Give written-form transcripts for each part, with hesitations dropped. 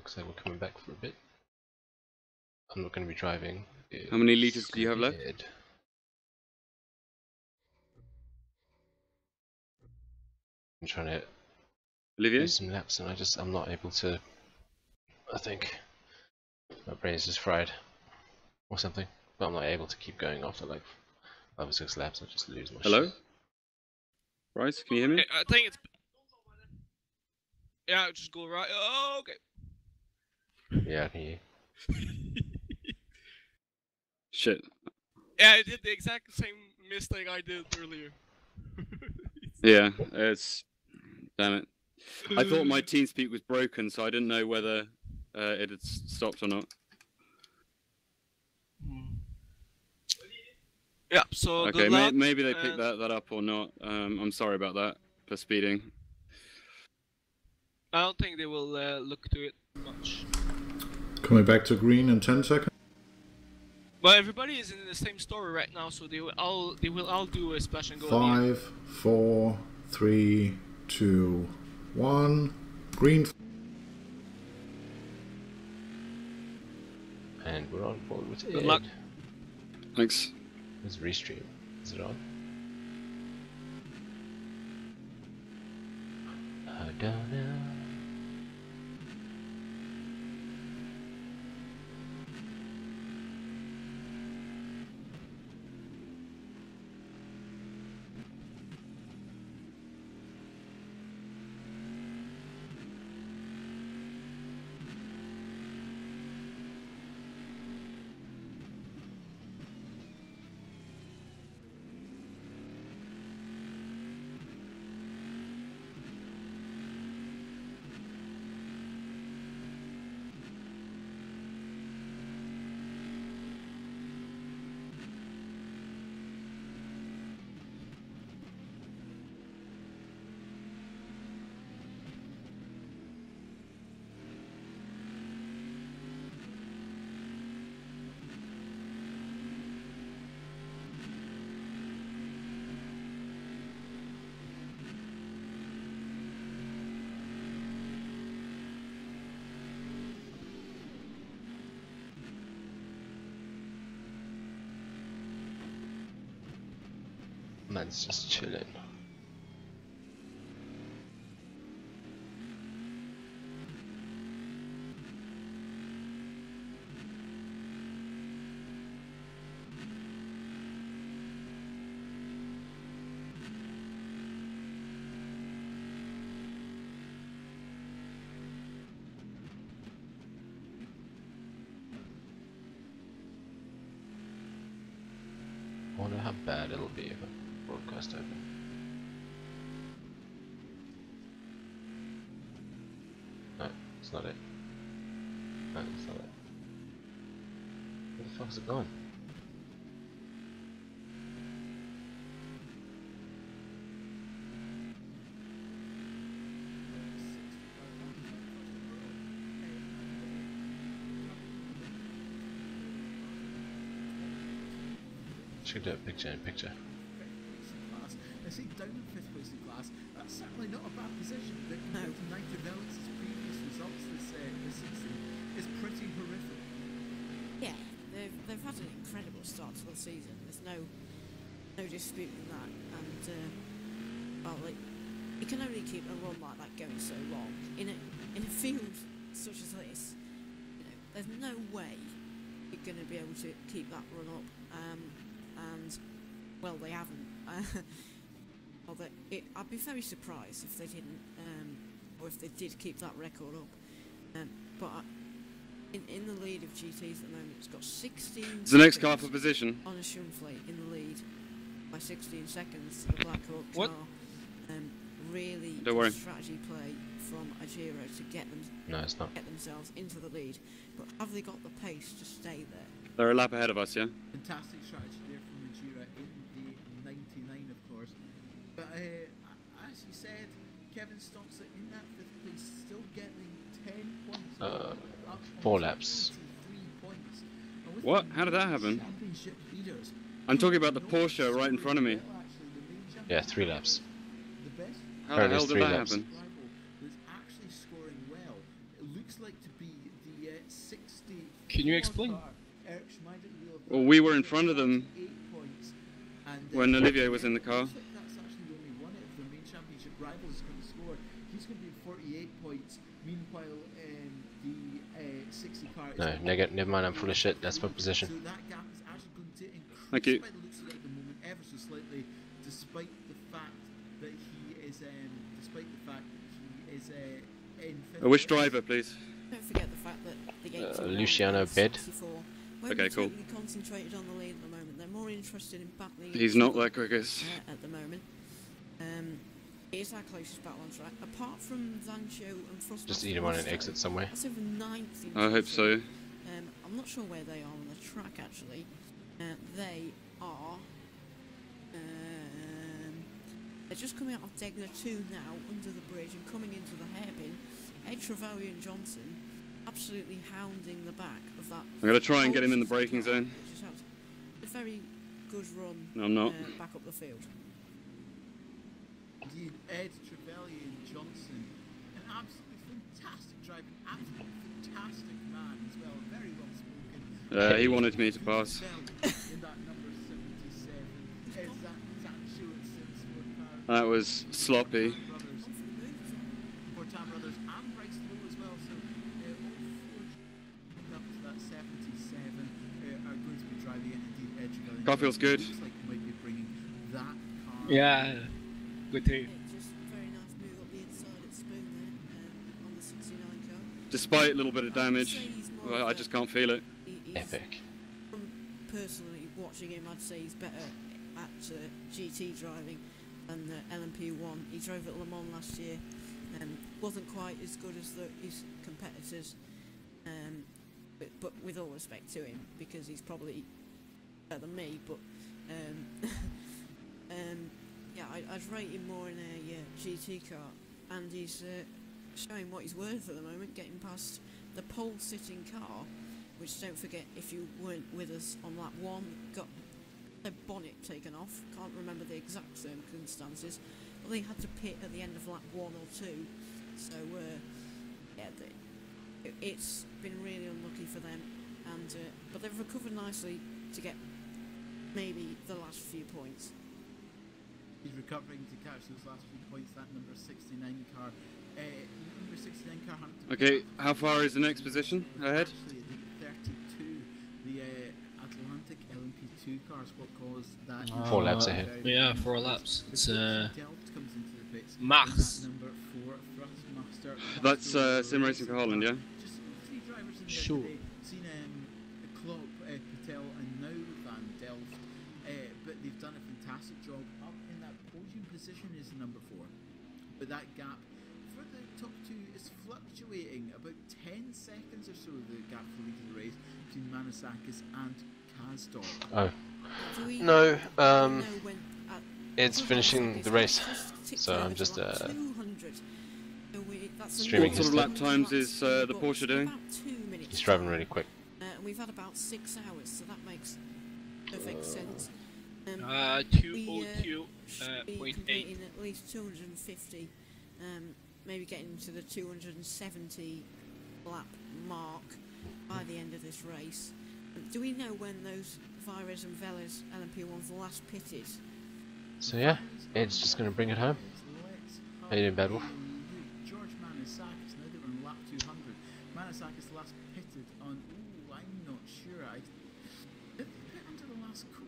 looks like we're coming back for a bit. I'm not going to be driving. How many liters do you have left? I'm trying to Olivier? do some laps and I'm not able to. I think my brain is just fried or something, but I'm not able to keep going after like 5 or 6 laps. I just lose my Hello? shit. Bryce, can you hear me? I think it's... Yeah, just go right. Oh, okay. Yeah, I can hear you. Shit. Yeah, I did the exact same mistake I did earlier. Yeah, it's... Damn it. I thought my TeamSpeak was broken, so I didn't know whether it had stopped or not. Yeah, so okay, good luck, maybe they picked that up or not. I'm sorry about that for speeding. I don't think they will look to it much. Coming back to green in 10 seconds. Well, everybody is in the same story right now, so they will all do a splash and go. 5, 4, 3, 2, 1. Green. And we're on board with it. Good luck. Thanks. Is restream? Is it on? I don't know. Man's just chilling. I wonder how bad it'll be if I broadcast open. No, it's not it. No, it's not it. Where the fuck's it gone? Should do a picture in picture. I see down in 5th place in class. That's certainly not a bad position. But compared to Nike Develop's previous results this season is pretty horrific. Yeah, they've had an incredible start to the season. There's no disputing that. And well, you can only keep a run like that going so long in a field such as this. You know, there's no way you're going to be able to keep that run up. And well, they haven't. I'd be very surprised if they didn't, or if they did keep that record up. But in the lead of GTs at the moment, it's got 16. It's the next car for position. On a Shumfleet in the lead by 16 seconds. The Black Hawks are really good strategy play from Ajiro to get themselves into the lead. But have they got the pace to stay there? They're a lap ahead of us, yeah? Fantastic strategy there from Ajiro in the 99, of course. But as you said, Kevin Stockson in that 5th place, still getting 10 points. 4 laps. What? How did that happen? I'm talking about the Porsche right in front of me. Yeah, 3 laps. How the hell did that happen? Was actually scoring well. It looks like to be Can you explain? Well, we were in front of them when Olivier was in the car. That's actually the only one of the main championship rivals is going to score. He's going to be 48 points. Meanwhile, the 60 car. No, never mind. I'm full of shit. That's my position. So that gap is actually going to increase Thank you. by the looks of it at the moment, ever so slightly, despite the fact that he is in fifth. Which driver, please? Don't forget the fact that the Luciano Bed. Okay, cool. Totally concentrated on the lead at the moment. They're more interested in back lead. He's not that quickest. At the moment. It is our closest battle on track. Apart from Zancho and Frost. Just eat him on an exit somewhere. That's over 9th. I hope so. I'm not sure where they are on the track actually. They are. They're just coming out of Degner 2 now, under the bridge, and coming into the hairpin. Ed Trevelyan and Johnson absolutely hounding the back of that. I'm going to try and get him in the braking zone. Which is a very good run. No, I'm not. Back up the field. Indeed, Ed Trevelyan Johnson, an absolutely fantastic driving, absolutely fantastic man as well, very well spoken. He wanted me to pass. In that number 77, is that Shure and Simpson car. That was sloppy. Fortan Brothers and Bryce Lowe as well, so all four up to that 77 are going to be driving it. Indeed, Ed Trevelyan. Car feels good. Looks like he might be bringing that car. Yeah, good too. Just very nice move up the inside at Spoon there on the 69 car. Despite a little bit of damage, well, I just can't feel it. Epic. From personally watching him, I'd say he's better at GT driving than LMP1. He drove at Le Mans last year. Wasn't quite as good as his competitors. But with all respect to him, because he's probably better than me. But yeah, I'd rate him more in a GT car, and he's showing what he's worth at the moment, getting past the pole-sitting car, which, don't forget, if you weren't with us on lap 1, got their bonnet taken off. Can't remember the exact circumstances, but they had to pit at the end of lap 1 or 2. So yeah, it's been really unlucky for them, and but they've recovered nicely to get maybe the last few points. He's recovering to catch those last few points. That number 69 car. Number 69 car. Okay, how far is the next position ahead? Actually, the 32, the Atlantic LMP2 car is what caused that. 4 laps ahead. Yeah, 4 laps. It's Delft comes into the pits. Mars. Number 4, Thrustmaster. That's Sim Racing for Holland, yeah? Just 3 drivers in there Sure. today. Seen Klopp, Patel, and now Van Delft. But they've done a fantastic job. Up in that podium position is number 4. But that gap for the top 2 is fluctuating about 10 seconds or so, the gap for lead of the race between Manasakis and Kazdor. Oh. Do we No, know when, it's finishing the race, so I'm just 200. So that's a streaming What sort of his lap times is the Porsche doing? About 2 minutes. he's driving really quick. And we've had about 6 hours, so that makes perfect sense. 202.8. Should be completing at least 250, maybe getting to the 270 lap mark by the end of this race. Do we know when those Vires and Velas LMP1s last pitted? So yeah, Ed's just going to bring it home. How you doing, Bad Wolf? George Manasakis, now that we're on lap 200. Manasakis last pitted on, I'm not sure. Did they pit under the last code?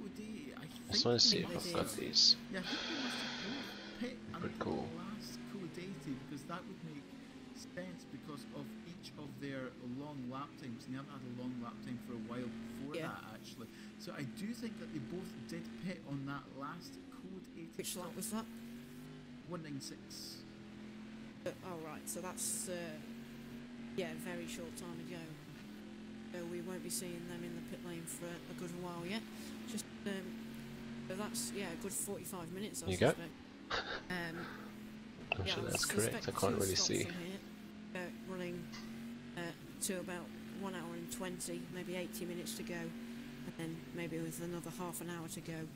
I just want to see they if I've did. got these. Yeah, I think they must have both pit under Pretty cool. the last code because that would make sense because of each of their long lap times. And they haven't had a long lap time for a while before that, actually. So I do think that they both did pit on that last code 80. Which lap was that? 196. Oh right, so that's yeah, a very short time ago. So we won't be seeing them in the pit lane for a good while yet. Just so that's a good 45 minutes. I You go. suspect. I'm sure I that's correct. suspect I can't 2 really stops see. from here, running to about 1 hour and 20, maybe 80 minutes to go, and then maybe with another half an hour to go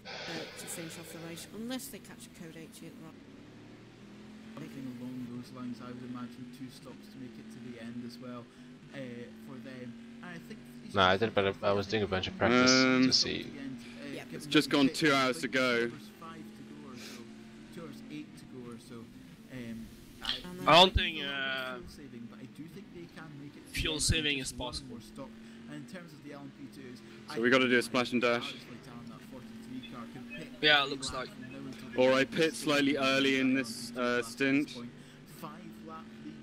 to finish off the race, unless they catch a code 80 at the right. Something along those lines, I would imagine 2 stops to make it to the end as well for them. I think No, I did, but I was doing a bunch of practice to see. It's just gone 2 hours to go. 2 hours 8 to go or so. I don't think fuel saving, but I do think they can make it fuel saving is possible. Stock. And in terms of the LMP2s, So we got to do a splash and dash. Yeah, it looks like. Or I pit slightly early in this stint,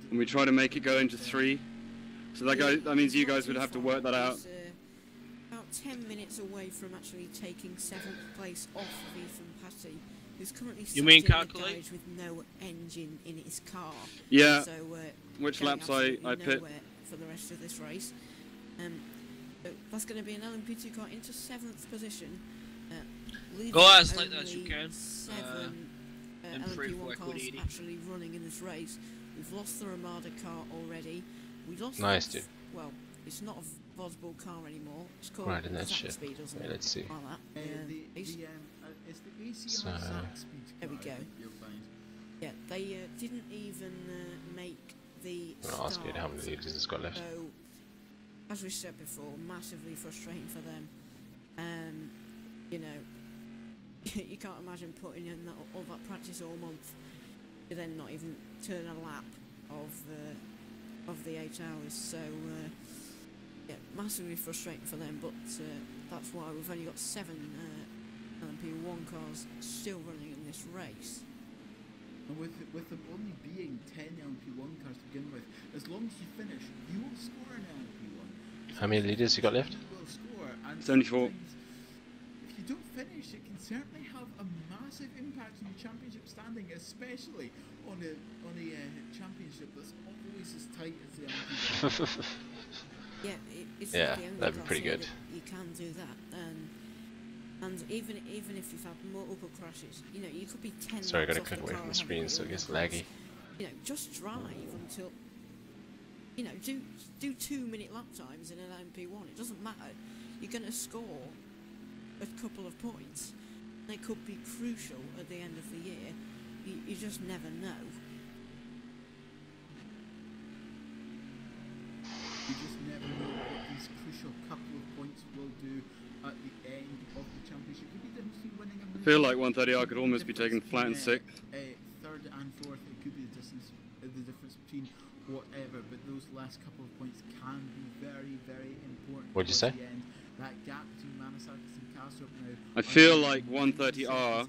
and we try to make it go into 3. So that means you guys would have to work that out. About 10 minutes away from actually taking 7th place off of Ethan Patty, who's currently sat in the garage with no engine in his car. Yeah. So, which laps I pit? For the rest of this race. So that's going to be an LMP2 car into 7th position. Go as late as you can. 7 LMP1 cars actually running in this race. We've lost the Ramada car already. We lost. Nice, dude. Well, it's not a Vosbull car anymore. It's called Right, and that shit. Speed, doesn't Yeah, it? let's see. Like that. It's the ACR So, Zack speed there we car, go. you'll find. Yeah, they didn't even make the I'm gonna ask you how many liters it's got left. So, as we said before, massively frustrating for them. You know, you can't imagine putting in all that practice all month to then not even turn a lap of the 8 hours. So, yeah, massively frustrating for them. But that's why we've only got 7 LMP1 cars still running in this race. And with them only being 10 LMP1 cars to begin with, as long as you finish, you will score an LMP1. How many liters you got left? You will score. And 74. If you don't finish, it can certainly have a massive impact on your championship standing, especially on a championship that's always as tight as the LMP1. Yeah, it's Yeah, the only that'd be class pretty here good. that you can do that. And even if you've had multiple crashes, you know, you could be 10 Sorry, I laps gotta off cut the away car from the having screen got so it all gets the cars. laggy. You know, just drive until, you know, do 2-minute lap times in an LMP1. It doesn't matter. You're going to score a couple of points. They could be crucial at the end of the year. You just never know. You just never know what these crucial couple of points will do at the end of the championship. Could be the difference between winning and I losing. feel like 130R could almost be taken flat in 6th. Third and fourth, it could be the difference between whatever, but those last couple of points can be very, very important. What'd you say? towards the end. That gap between Manasakis and Kastrup now. I feel like 130R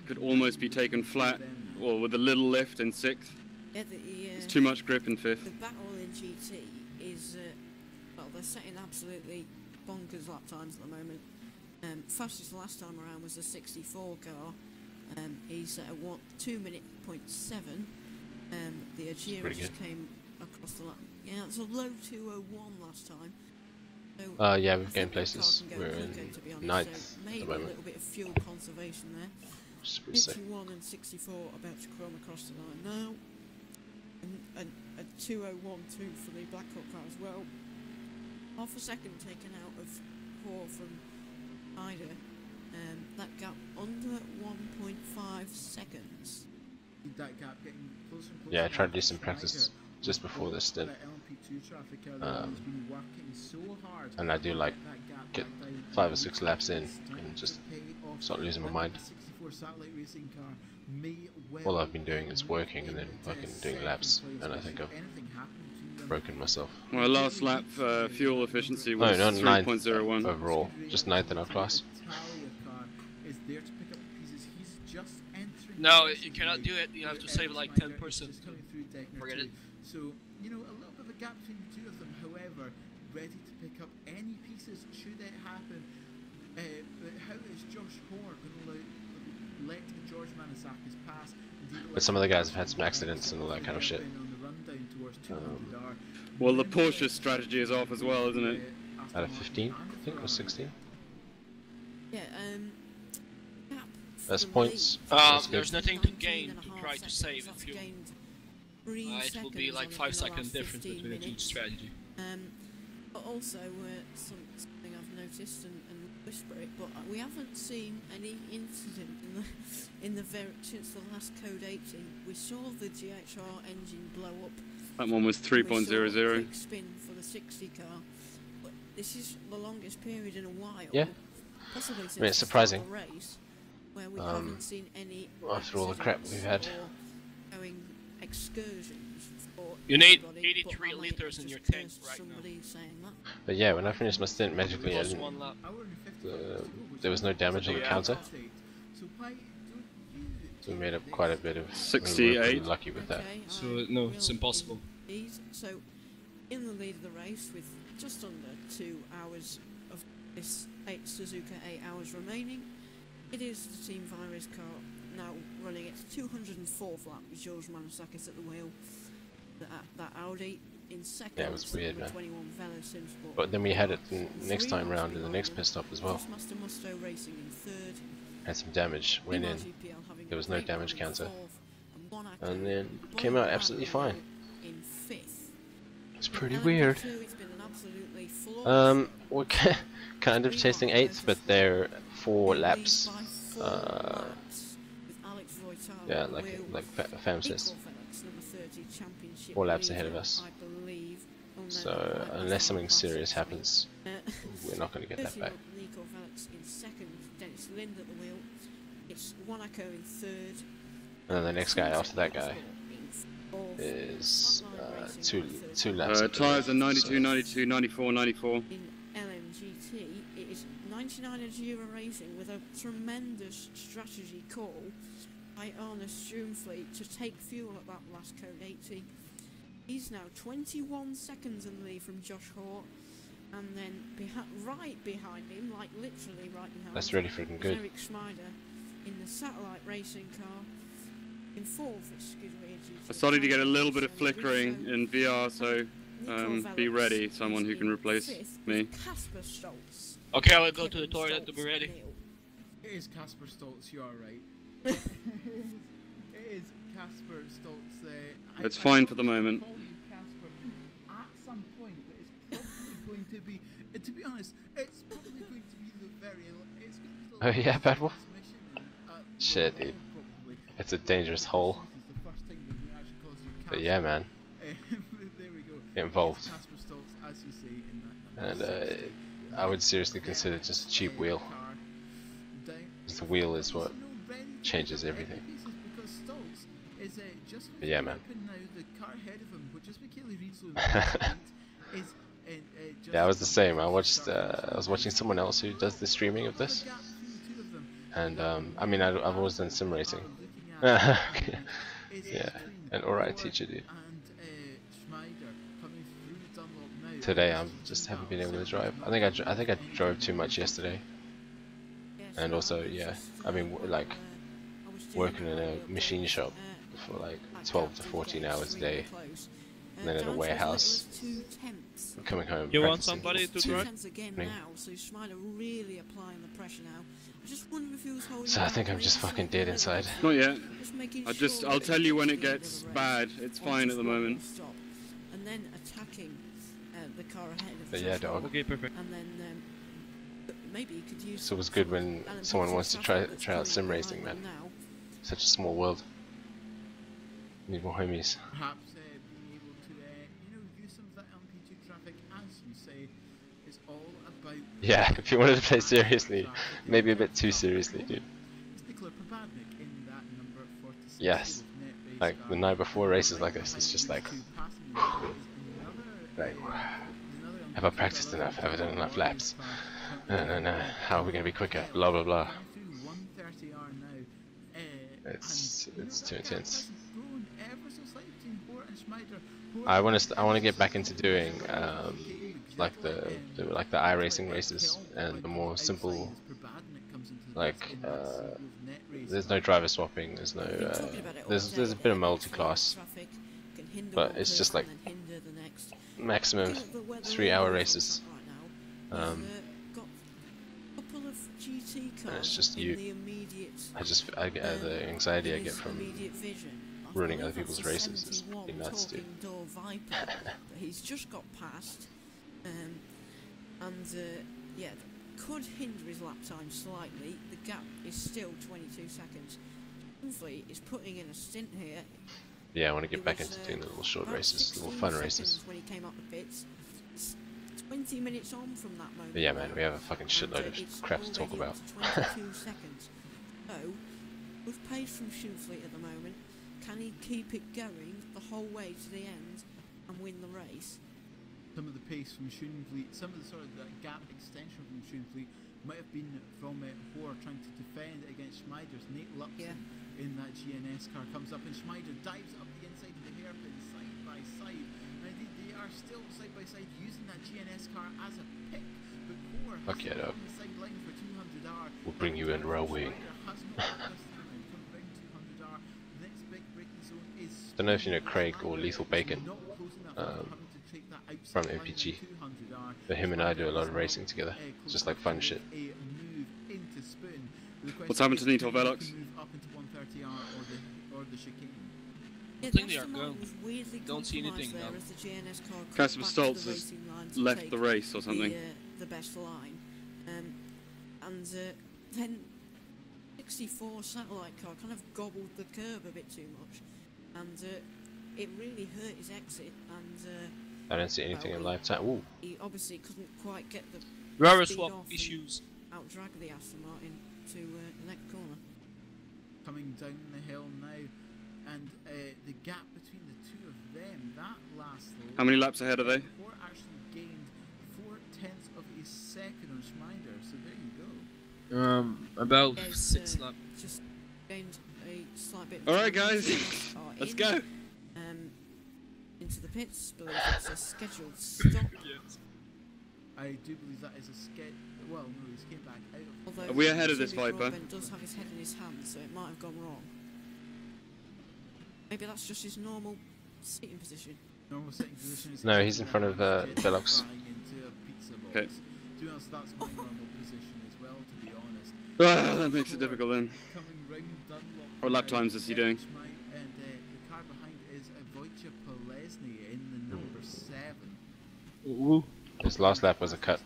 could almost be taken flat, or with a little lift in 6th. Yeah, It's too much grip in 5th. The battle in GT is, well, they're setting absolutely bonkers lap times at the moment. Fastest last time around was the 64 car. He's at a 2:07. The Agera just came across the line. Yeah, it's a low 2:01 last time. So Yeah, I we've think gained that car places. can go We're quicker, in to be honest, 9th so at maybe the a moment. little bit of fuel conservation there. Which is pretty sick. 51 and 64 about to chrome across the line now. And a 2:01.2 for the Blackhawk car as well. Half a second taken out of Core from Ida. That gap under 1.5 seconds. That gap getting closer and closer. Yeah, I tried to do some practice just before this stint. And I do like get 5 or 6 laps in and just start losing my mind. All I've been doing is working and then fucking doing laps, and I think I've broken myself. Well, last lap fuel efficiency was No, not 9th 3.01. overall, just 9th in our class. No, you cannot do it. You have to save like 10%. Forget it. So, you know, a little bit of a gap between the two of them, however, ready to pick up any pieces should it happen. But how is Josh Hoare going to let George Manasakis pass? But some of the guys have had some accidents and all that kind of shit. Well, the Porsche strategy is off as well, isn't it? Out of 15, I think, or 16. Yeah, gap That's from points. lead. That's good. There's nothing to 19 gain and a to half try to seconds. save That's if you. gained 3 It will be seconds like on it 5 in the second last difference 15 between each minutes. strategy. But also, something I've noticed and whisper it, but we haven't seen any incident since the last Code 80. We saw the GHR engine blow up. That one was We saw a 3.00. quick spin for the 60 car, but this is the longest period in a while. Yeah. Possibly since it's the surprising. start of the race, where we haven't seen any After all the crap we've had. or going excursions for You need anybody, but 83 I might liters in just your curse tank right now. somebody saying that. But yeah, when I finished my stint, magically I Plus didn't, 1 lap. there was no damage on the Yeah. counter. So why don't you So we made up quite a bit of. We were 68. pretty lucky with that. Okay, So, I no, will it's impossible. indeed. So, in the lead of the race, with just under 2 hours of this Suzuka 8 hours remaining, it is the Team Virus car now running its 204th lap with George Manasakis at the wheel. That Audi in second. Yeah, it was weird, man. 21 Velo Simsport. But then we had it next time round in the next pit stop as well. Master Musto Racing in third. Had some damage, went in, MRGPL having there was a no great damage run in counter, fourth, and Monaco and then came out absolutely fine. in fifth. It's pretty In weird. LMP2, it's been an absolutely flawless We're kind of chasing 8th, but they're 4 laps. lead by 4 laps, with Alex Voital Yeah, at the like wheel. Fam says. Equal FedEx number 30 championship 4 laps ahead of leader, us. I believe. Oh, no, So that might be unless something Fast. serious happens, Uh, we're not going to get that back. Nico Felix in second, Dennis Lind at the wheel. It's Monaco in third. And then the next guy after that guy is two laps. ahead of Tyres us, are 92, so- 92, 94, 94. In LMGT, it is 99 Agera Racing with a tremendous strategy call by Arne Stroomfleet to take fuel at that last code 80. He's now 21 seconds in the lead from Josh Hort, and then right behind him, like literally right behind That's him, really freaking is good. Eric Schmeider in the satellite racing car. In fourth, excuse me. I started to get a little bit of flickering in VR, so be ready, someone who can replace me. Casper Stoltz. Okay, I will go to the toilet to be ready. It is Casper Stoltz, you are right. It is Casper Stoltz. It's fine for the moment. Call you Casper at some point, but it's probably going to be. To be honest, it's probably going to be the very. It's going to be the Oh yeah, Bad Wolf? transmission, Shit, dude. probably. It's a dangerous hole. This is the first time that we actually calls you But Casper. yeah, man, There we go. get involved. Casper Stoltz, as you say, in that number And 60. I would seriously consider just a cheap wheel. Because the wheel is what changes everything. But yeah, man. Yeah, I was the same. I was watching someone else who does the streaming of this, and I mean, I've always done sim racing. Yeah, an alright teacher, dude. Today I just haven't been able to drive. I think I drove too much yesterday, and also yeah, I mean like working in a machine shop for like 12 to 14 hours a day, and then in a warehouse, coming home. You want practicing somebody to two- drive? Again Me. now, so Schmeider really applying the pressure now. I just wonder if he was holding So I back think I'm or just something fucking dead like inside. that. Not yet. Making I'll sure tell that you when he it gets gets the race bad. It's or fine just at the moment. stop, and then attacking the car ahead of But yeah, Josh dog. Hort, Okay, perfect. and then maybe he could use. So it was good when LMP2 someone wants to traffic that's try out coming sim behind racing, man. them now. Such a small world. Need more homies. Perhaps being able to use some of that LMP2 traffic, as you say, is all about. Yeah, if you wanted to play seriously, maybe a bit too seriously, dude. It's Nicola Propadnik in that number 46. Yes. Like the night before races like this, it's just like, like, have I practiced enough? Have I done enough laps? No. How are we gonna be quicker? Blah blah blah. It's too intense. I want to get back into doing like the iRacing races and the more simple, like there's no driver swapping, there's no there's a bit of multi-class, but it's just like maximum 3-hour races. And it's just you. I get the anxiety I get from ruining other people's races is pretty nuts, dude. He's just got past, and yeah, could hinder his lap time slightly. The gap is still 22 seconds. Hopefully, is putting in a stint here. Yeah, I want to get back into doing the little short races, little fun races. When he came up the pits, 20 minutes on from that moment. But yeah, man, we have a fucking shitload and, of it's crap to talk already about. up to 22 seconds. So, with pace from Shoofleet at the moment, can he keep it going the whole way to the end and win the race? Some of the pace from Shoofleet, some of the sort of the gap extension from Shoofleet might have been from Hoare trying to defend against Schmeider's. Nate Luxon in that GNS car comes up and Schmeider dives up the inside of the hairpin side by side. And indeed they are still side by side using that GNS car as a pick. But Hoare has it up. on the sideline for 200R. We'll bring you in railway. Don't know if you know Craig or Lethal Bacon from MPG. But him and I do a lot of racing together. It's just like fun shit. What's happened to Nito Velox? I think they are gone. Don't see anything now. Casper Stoltz has left the race or something. The best line. And then 64 satellite car kind of gobbled the curb a bit too much. And it really hurt his exit. And I don't see anything in live time. Ooh. He obviously couldn't quite get the Rubber speed swap off and issues. Outdrag the Aston Martin to the next corner. Coming down the hill now, and the gap between the two of them, that last lap, How many laps ahead are they? Hoare actually gained 0.4 of a second on Schmeider, so there you go. About Yes, 6 laps. Just gained a slight bit of Alright time guys, to are let's in, go. Into the pits, believe it's a scheduled stop. I do believe that is a skate. Well, no, he's came back out of. Although Are we ahead of this Jimmy Viper? Broadbent does have his head in his hand, so it might have gone wrong. Maybe that's just his normal seating position. Normal sitting position is No, he's in front of Velox. Okay. To be honest, that's my normal position as well, to be honest. Ah, that makes it difficult then. Coming round Dunlop. What lap times is he doing? And the car behind is Wojciech Polesny in the number 7. Ooh. His last lap was a cut.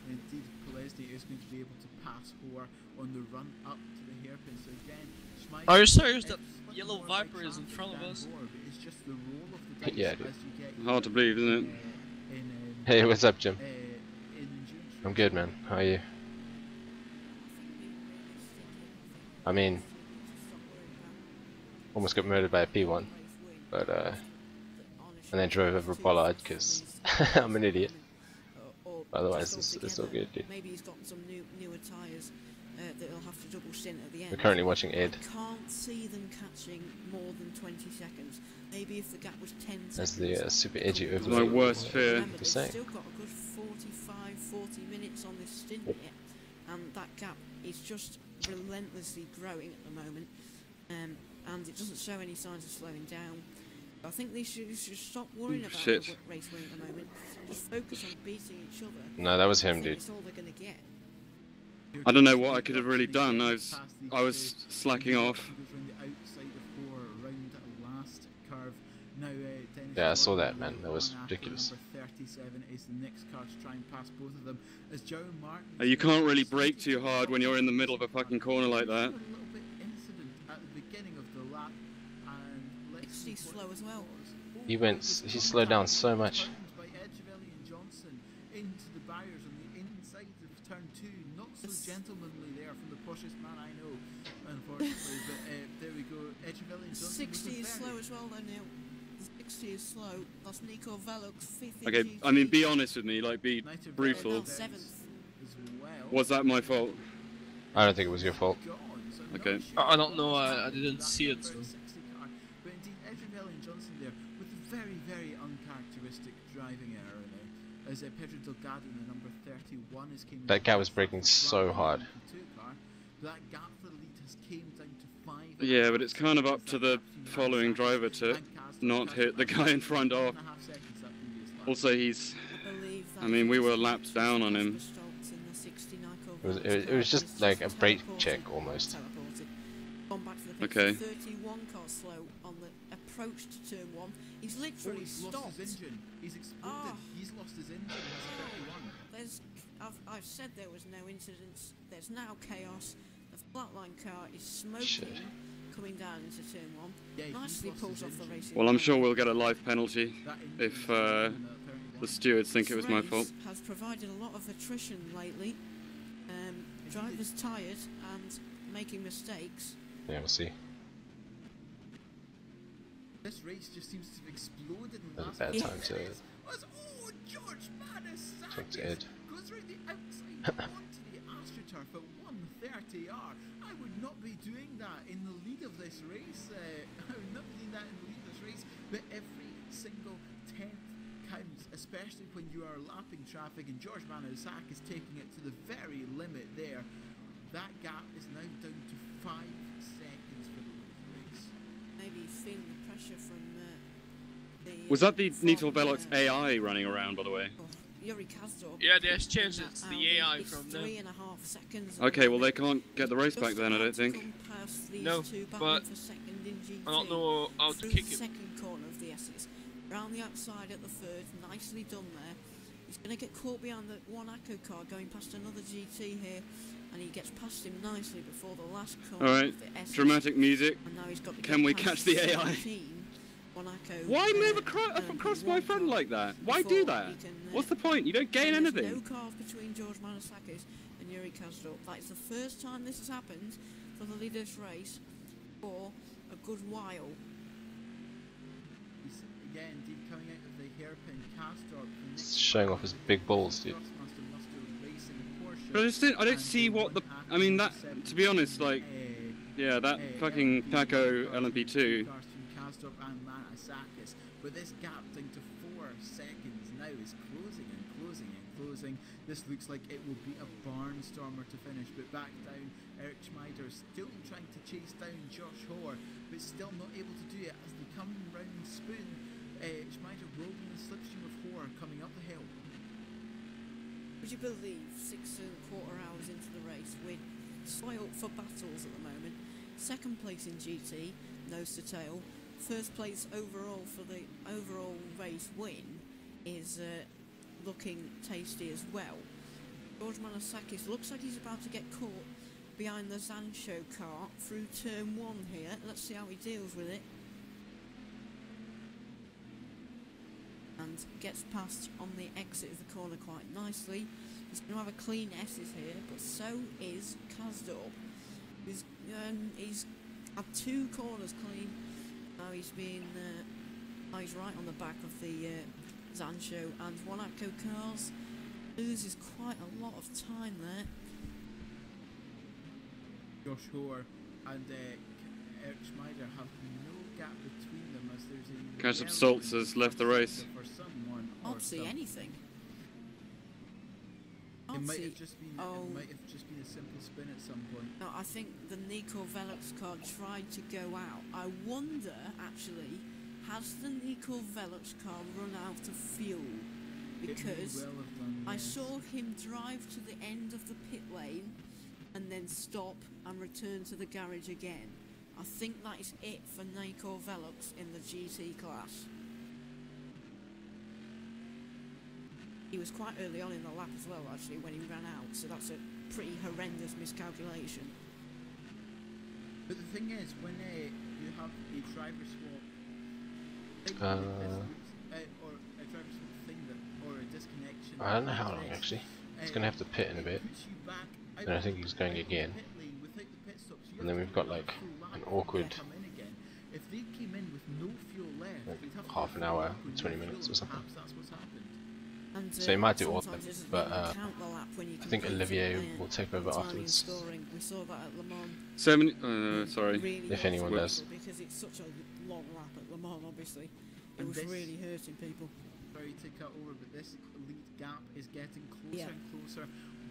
Indeed, Polesny is going to be able to pass Hoare on the run up to the hairpin. So again, Schmeider, Are you serious that it's yellow slightly more Viper is in by front of Dan us? Hoare, but it's just the roll of the dice Yeah, dude. as you get Hard to believe, isn't it? Hey, what's up, Jim? in endurance I'm good, man. How are you? I mean, almost got murdered by a P1, but and then drove over a bollard because I'm an idiot. Otherwise, it's all good, dude. Maybe he's got some newer tyres that he'll have to double stint at the end. We're currently watching Ed. I can't see them catching more than 20 seconds. Maybe if the gap was 10 That's seconds. the super edgy my overload. worst fear. Remember, they've Just saying. still got a good 40 minutes on this stint yet, and that gap is just relentlessly growing at the moment, and it doesn't show any signs of slowing down. I think they should stop worrying about Shit. the race win at the moment. Just focus on beating each other. No, that was I him, think dude. It's all they're gonna get. I don't know what I could have really done. I was slacking off. Yeah, I saw that, man. That was ridiculous. Number 37 is the next car to try and pass both of them. As Joe Martin, You can't really brake too hard when you're in the middle of a fucking corner like that. a little bit incident at the beginning of the lap, and let's see He's what slow as well. He slowed down so much. By Edgevelli and Johnson into the barriers on the inside of turn 2. Not so gentlemanly there from the poshest man I know, unfortunately. But there we go. Edgevelli and Johnson. 60 is slow as well, though, Neil. The 60 is slow. That's Nico Velox, 5th. Okay, I mean, be honest with me, like, be Nitro brutal. Now Velox 7th. as well. Was that my fault? I don't think it was your fault. Gone, so I'm Okay. not sure I don't know, I didn't see it. So. 60 car. But indeed, Edgevelli and Johnson there with a very, very uncharacteristic driving error now. As Pedro Delgado, the number 31, is came. That guy was braking so hard. That gap for the lead has came down to 5. Yeah, but it's kind of up to the following driver to not hit the guy in front off. Also, he's... I mean, we were laps down on him. It was just like a brake check almost. Okay. 31 car slow on the approach to turn 1. He's literally He's lost stopped. his engine. He's exploded. Ah. He's lost his engine. He has a 31. I've said there was no incidents. There's now chaos. The flatline car is smoking, Shit. coming down into turn 1. Yeah, he's Nicely lost pulls his off the engine. racing. Well, I'm line. sure we'll get a life penalty That engine if is apparently The stewards think it was my This fault. race has provided a lot of attrition lately. Drivers tired and making mistakes. Yeah, we'll see. This race just seems to have exploded in the That's last a bad Yeah. time to Oh, George talk to Ed. goes around the outside onto the AstroTurf at 130R. I would not be doing that in the lead of this race. I would not be doing that in the lead of this race. But every single tenth counts, especially when you are lapping traffic. And George Manasak is taking it to the very limit there. That gap is now down to 5 seconds for the race. Maybe he's feeling the pressure from the. Was that the from, Nitro Velox AI running around, by the way? Yuri Kazdorp. Yeah, they has changed in it. that The Audi. AI It's from them. 3.5 seconds. Okay, well they can't get the race back then, I don't think. No, but I don't know how to through kick the it. second corner of the S's. Round the outside at the third, nicely done there. He's going to get caught behind the one Acco car going past another GT here, and he gets past him nicely before the last corner Alright, of the S's. dramatic music. And now he's got to Can get we past catch the AI? 17, Monaco, Why move across my front like that? Why do that? What's the point? You don't gain There's anything. no cars between George Manasakis and Yuri Kazdorp. That is the first time this has happened for the leaders race for a good while. He's again indeed coming out of the hairpin. Kazdorp It's showing off his big balls, dude. But I don't see what the. I mean, that. To be honest, like, yeah, that fucking Taco LMP2. Kazdorp and Manasakis, but this gap down to 4 seconds now is closing and closing and closing. This looks like it will be a barnstormer to finish, but back down, Eric Schmeider still trying to chase down Josh Hoare, but still not able to do it as they come round Spoon. Schmeider rolling the slipstream of Hoare coming up the hill. Would you believe 6.25 hours into the race, we're spoiled for battles at the moment. Second place in GT, nose to tail. First place overall for the overall race win is looking tasty as well. George Manasakis looks like he's about to get caught behind the Zancho car through turn 1 here. Let's see how he deals with it. And gets past on the exit of the corner quite nicely. He's going to have a clean S's here, but so is Kazdorp. He's had 2 corners clean. Now he's been, he's right on the back of the Zancho, and one Atco cars loses quite a lot of time there. Josh Hoare and Eric Schmeider have no gap between them as there's a... Ketchup Stoltz has left the race. For someone or Can't see some- anything. It Can't might see. have just been. Oh. It might have just been a simple spin at some point. No, I think the Nico Velox car tried to go out. I wonder, actually, has the Nico Velox car run out of fuel? It may Because well have done, I yes. saw him drive to the end of the pit lane and then stop and return to the garage again. I think that is it for Nico Velox in the GT class. He was quite early on in the lap as well, actually, when he ran out, so that's a pretty horrendous miscalculation. But the thing is, when you have a driver swap, Uh, or a driver swap thing that, or a disconnection. I don't know how long actually. He's gonna have to pit in a bit. And I think he's going again. And then we've got like an awkward If they came in with no fuel left, like we'd have to half an go hour, awkward 20 no minutes fuel, or something. perhaps that's what's happened. And, So he might do all of sometimes them, it doesn't but even count the lap when you I think complete Olivier it, will take over Antlion afterwards. Scoring. We saw that at Le Mans. 7. Sorry. Really If anyone hurting does. people because it's such a long lap at Le Mans, obviously. It And was this- really hurting people. Sorry to cut over, but this lead gap is getting closer Yeah. and closer.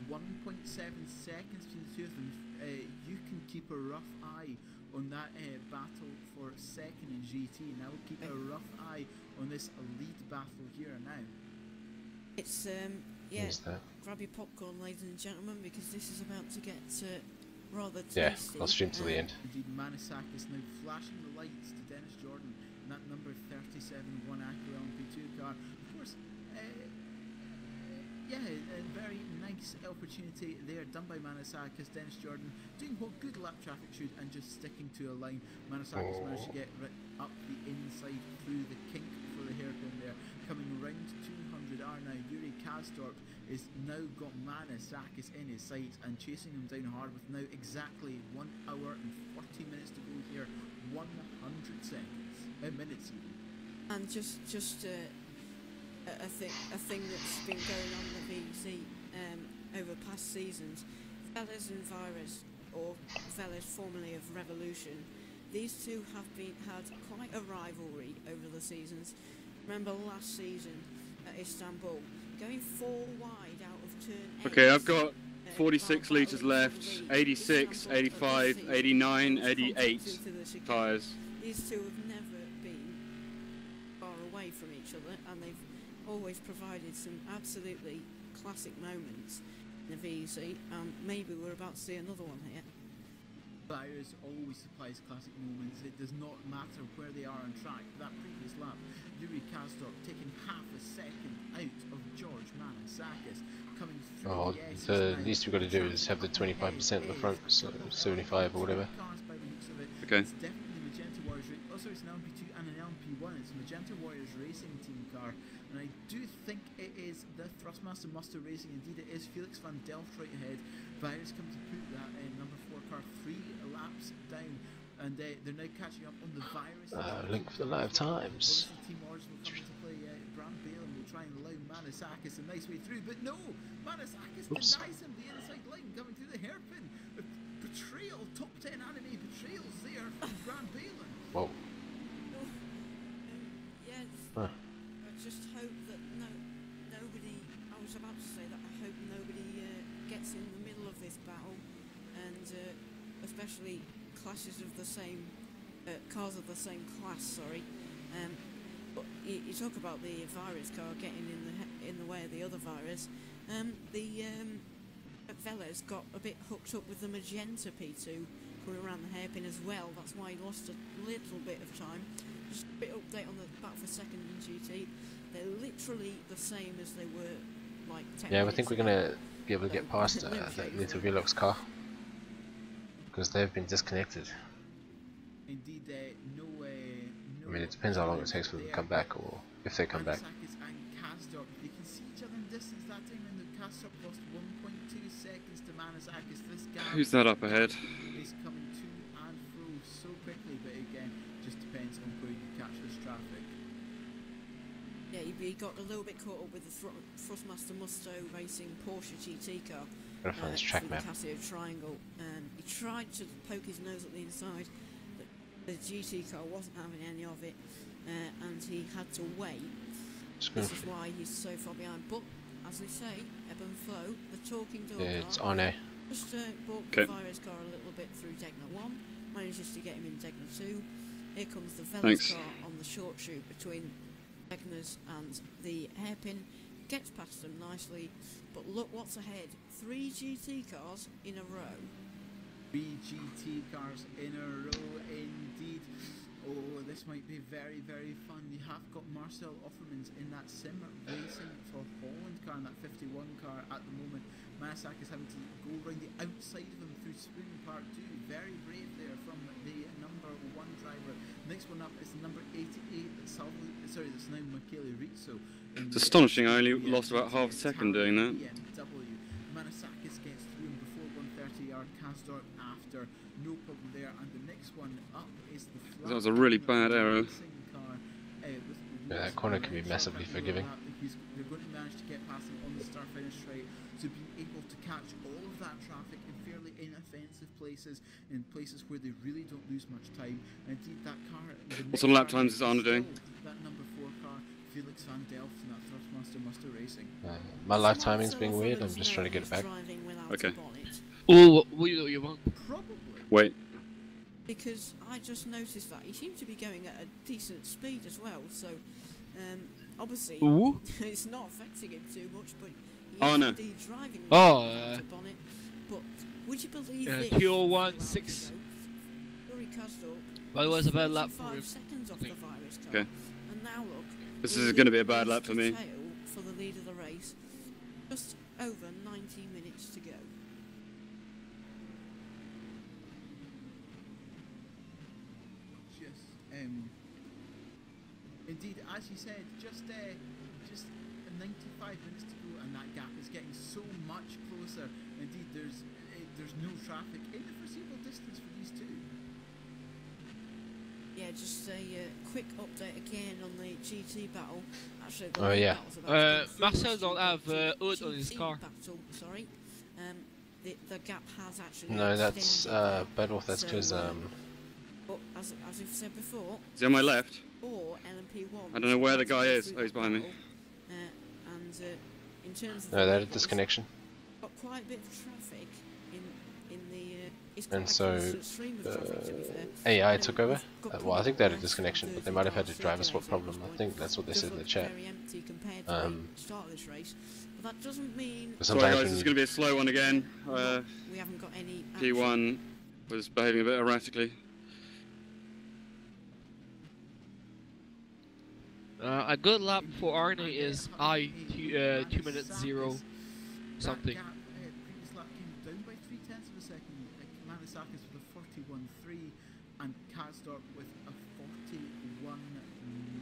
1.7 seconds between the two of them. You can keep a rough eye on that battle for second in GT, and I will keep a rough eye on this lead battle here and now. It's yeah. Who's that? Grab your popcorn, ladies and gentlemen, because this is about to get rather Yeah, tasty. I'll stream till the end. Indeed, Manasakis now flashing the lights to Dennis Jordan in that number 37 1 Acura LMP2 car. Of course, yeah, a very nice opportunity there done by Manasakis. Dennis Jordan doing what good lap traffic should and just sticking to a line. Manasakis managed to get up the inside through the kink for the hairpin there, coming round 200 Kastorp is now got Manasakis in his sights and chasing him down hard with now exactly 1 hour and 40 minutes to go here. 100 seconds, minutes even. And just a thing that's been going on in the VEC over past seasons, Velez and Virus, or Velez formerly of Revolution, these two have had quite a rivalry over the seasons. Remember last season at Istanbul, going 4 wide out of turn 8. Okay, I've got 46 litres left, 86, 85, 89, 88 tyres. These two have never been far away from each other, and they've always provided some absolutely classic moments in the VEC, and maybe we're about to see another one here. Virus always supplies classic moments. It does not matter where they are on track. That previous lap, Yuri Kastorp taking half a second out of George Manasakis, coming through. Oh, the least we've got to do is have the 25% in the front, so 75 or whatever. Okay. It's definitely Magenta Warriors. Oh, sorry, it's an LMP2 and an LMP1. It's Magenta Warriors Racing Team car, and I do think it is the Thrustmaster Muster Racing. Indeed, it is Felix van Delft right ahead. Virus come to put that number 4 car 3 laps down, and they're now catching up on the Virus. Link for the live times. Obviously, Team Orange will come to play Bram Bale and will try and allow Manasakis a nice way through, but no! Manasakis denies him the inside line coming through the hairpin. Betrayal, top 10 anime betrayals there from Bram Bale. Whoa. Yeah, I just hope that nobody. I was about to say that I hope nobody gets in the middle of this battle, and especially classes of the same cars of the same class. Sorry, but you talk about the Virus car getting in the way of the other Virus. Velez got a bit hooked up with the Magenta P2 coming around the hairpin as well. That's why he lost a little bit of time. Just a bit update on the back for second in GT. They're literally the same as they were like 10 Yeah, I minutes think we're ago. going to be able to get past that little Velox car, because they've been disconnected. Indeed, no. I mean, it depends how long it takes for them to come back, or if they come back. Manasakis and Kastorp, they can see each other in distance that time, and the Kastorp lost 1.2 seconds to Manasakis. This gap Who's that up ahead? is coming to and fro so quickly, but again, just depends on where you catch this traffic. Yeah, he got a little bit caught up with the Thrustmaster Musto Racing Porsche GT car. Gotta find this track through the map. Casio Triangle. He tried to poke his nose at the inside, but the GT car wasn't having any of it, and he had to wait. This is why he's so far behind. But as they say, ebb and flow. The talking door It's car on a. just brought the Virus car a little bit through Degna 1, manages to get him in Degna 2. Here comes the Velez car on the short shoot between Degna's and the hairpin. Gets past them nicely, but look what's ahead. 3 GT cars in a row. 3 GT cars in a row indeed. Oh, this might be very, very fun. You have got Marcel Offermans in that sim racing for Holland car, in that 51 car at the moment. Manasakis having to go around the outside of him through Spoon Part 2. Very brave there from the number 1 driver. Next one up is the number 88, that's now Michele Rizzo. It's astonishing, I only lost about half a second doing that. BMW. Manasakis gets through him before 130 yard, Kastorp after, no problem there. And the next one up is the That was a really bad error. Yeah, that corner can be massively forgiving. They're going to manage to get past him on the start finish straight, so being able to catch all of that traffic in fairly inoffensive places, in places where they really don't lose much time. And indeed, that car. What sort of lap times is Arna doing? That number 4 car, Felix van Delft, and that Thrustmaster Muster Racing. My live timing's being weird. I'm just trying to get it back. Okay. Oh, what do you want? Probably. Wait. Because I just noticed that he seemed to be going at a decent speed as well, so obviously Ooh. it's not affecting him too much, but Oh, he's no. indeed driving Oh, without a bonnet. But would you believe that Q016. Yuri Kastorp But it was a bad lap for 45 him. seconds off the Virus car. Okay. And now look, This we is lead going to be a bad lap race for to me. tail for the lead of the race. Just over 90 minutes to go. Indeed, as you said, just 95 minutes to go, and that gap is getting so much closer. Indeed, there's no traffic in the foreseeable distance for these two. Yeah, just a quick update again on the GT battle. Actually, the Oh, yeah. battle's about to come through. Marcel don't have hood on his GT car. battle, sorry. The gap has actually No, that's extended now. Bedworth. That's because But as we've said before, Is he on my left? or LMP1. I don't know where the guy is. Oh, he's behind me. And in terms of no, they had a vehicles, disconnection. got quite a bit of traffic in the. It's And quite a so, constant stream of traffic, to be fair. AI You know, took over. we've got Well, I think they had a pretty disconnection, but they nice might have had a 30 driver swap cars problem. I circulating. think that's what they Does said in the look chat. very empty compared to the start of this race. But that doesn't mean But Sorry sometimes guys, when it's you- going to be a slow one again. we haven't got any. P1 was behaving a bit erratically. A good lap for Arne is 2 minutes 0 something. That gap, the previous lap came down by 0.3 of a second. Manisakis with a 41.3 and Katsdorp with a 41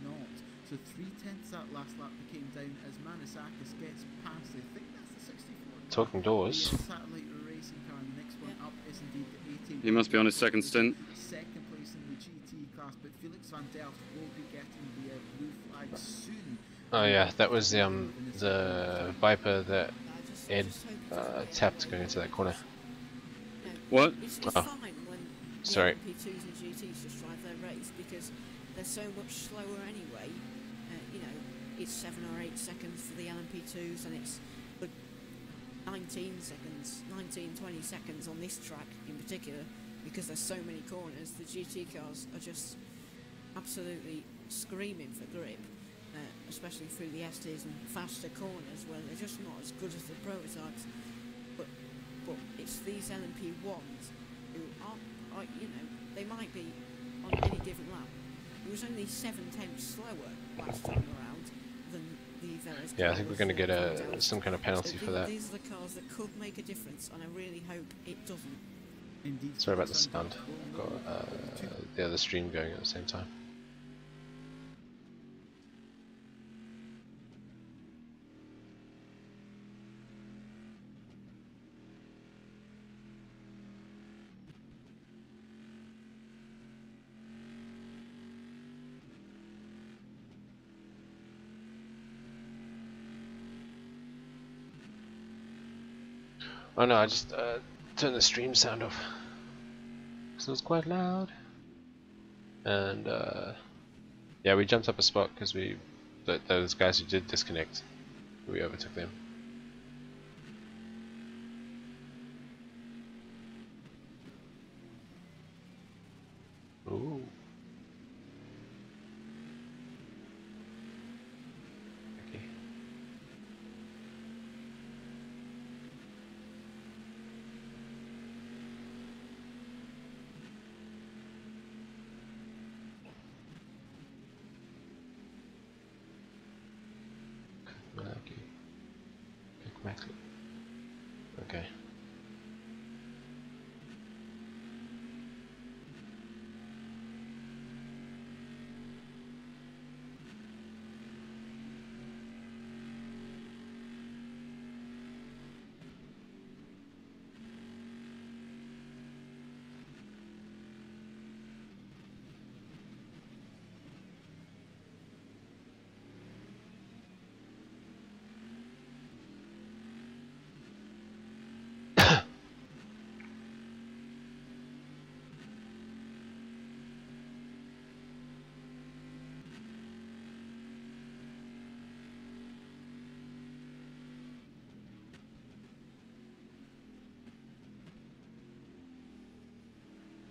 knot. So 0.3 that last lap became down as Manisakis gets past, I think that's the 64. Talking doors. The satellite racing car, and the next one up is indeed the 80. He must be on his second stint. Second place in the GT class, but Felix van Delft will be getting the blue flag soon. Oh yeah, that was the Viper that Ed tapped going into that corner. What? It's Oh. fine when Sorry. the LMP2s and GTs just drive their race because they're so much slower anyway. You know, it's 7 or 8 seconds for the LMP2s and it's 19 seconds, 20 seconds on this track in particular because there's so many corners. The GT cars are just absolutely screaming for grip, especially through the STs and faster corners where they're just not as good as the prototypes. But it's these LMP1s who are, you know, they might be on any given lap. It was only 7/10 slower last time around than the Velas. Yeah, I think we're going to get some kind of penalty for that. These are the cars that could make a difference, and I really hope it doesn't. Indeed, Sorry about the Felix van sound. Delft Got will the other stream going at the same time. Oh no, I just turned the stream sound off. So it was quite loud. And yeah, we jumped up a spot because those guys who did disconnect, we overtook them. Ooh. Okay. Okay.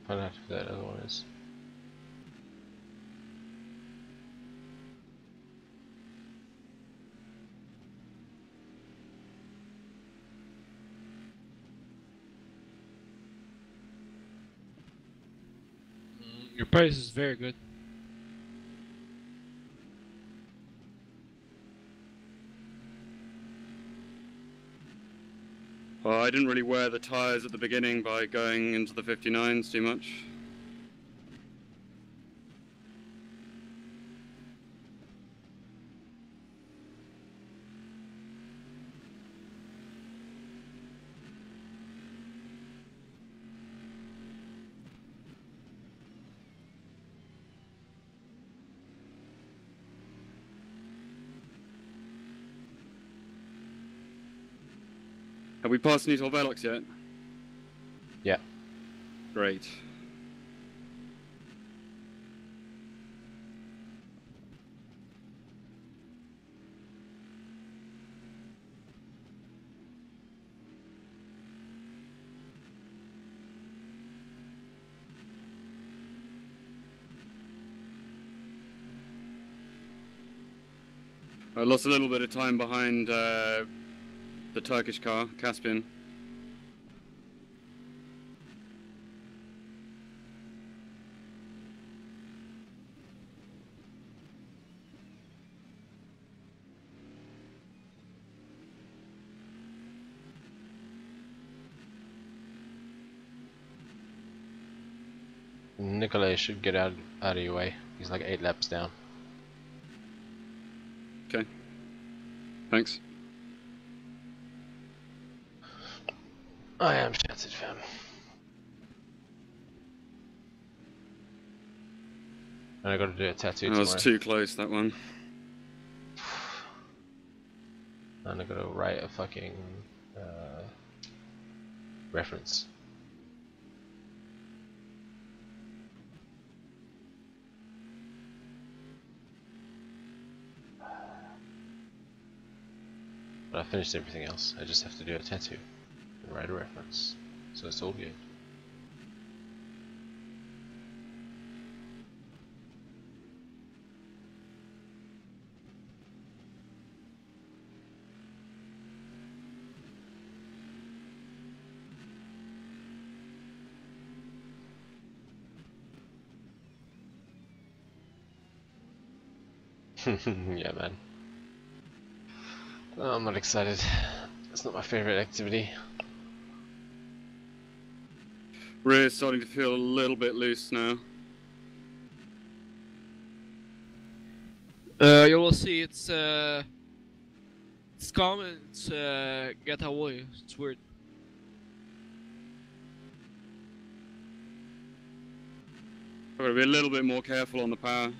Find out who that other one is. Your price is very good. Oh, I didn't really wear the tyres at the beginning by going into the 59s too much. Have we passed New Velox yet? Yeah. Great. I lost a little bit of time behind the Turkish car, Caspian. Nikolay should get out of your way. He's like 8 laps down. Okay. Thanks. I am shattered, fam. And I gotta do a tattoo That tomorrow. was too close, that one. And I gotta write a fucking reference. But I finished everything else. I just have to do a tattoo and write a reference. So it's all good. Yeah, man. Oh, I'm not excited. It's not my favorite activity. Rear's starting to feel a little bit loose now. You will see it's calm and it's get away. It's weird. I've got to be a little bit more careful on the power.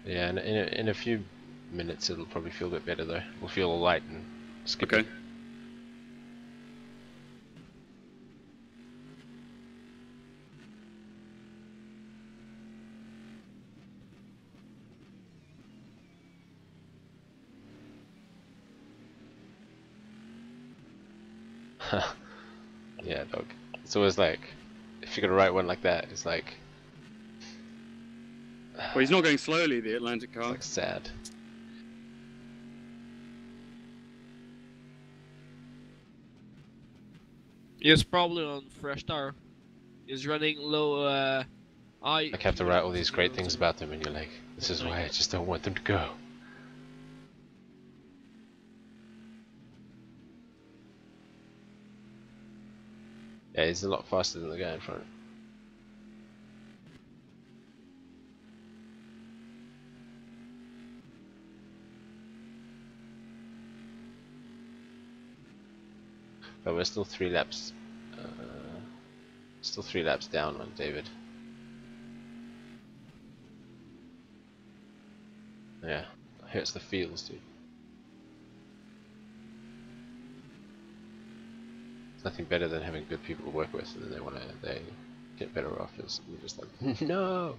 Yeah, and in a few minutes it'll probably feel a bit better though. We'll feel all light and skippy. Okay. Yeah, dog. It's always like, if you're gonna write one like that, it's like, Well, he's not going slowly, the Atlantic it's car. like sad. He's probably on fresh tire. He's running low. I Like, have to write all these great things about them, and you're like, this is why I just don't want them to go. Yeah, he's a lot faster than the guy in front. But we're still 3 laps. Still 3 laps down on David. Yeah, it hurts the feels, dude. It's nothing better than having good people to work with, and then they get better offers. And you're just like, no.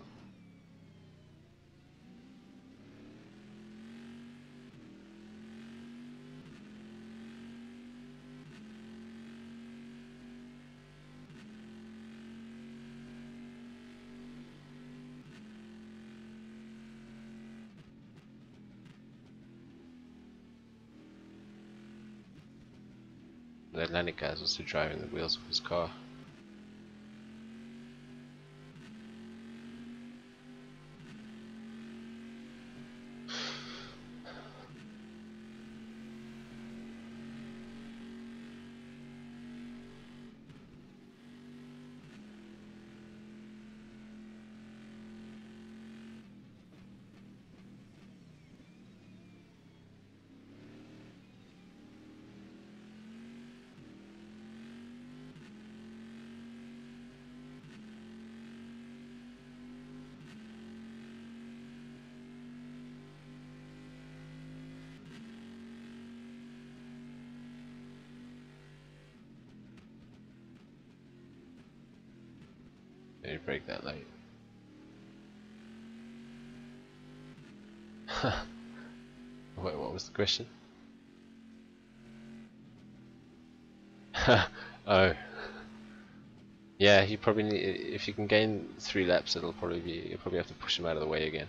The Atlantic guy's also driving the wheels of his car. need to brake that late. Wait, what was the question? Oh. Yeah, he probably need, if you can gain 3 laps, it'll probably be, you'll probably have to push him out of the way again.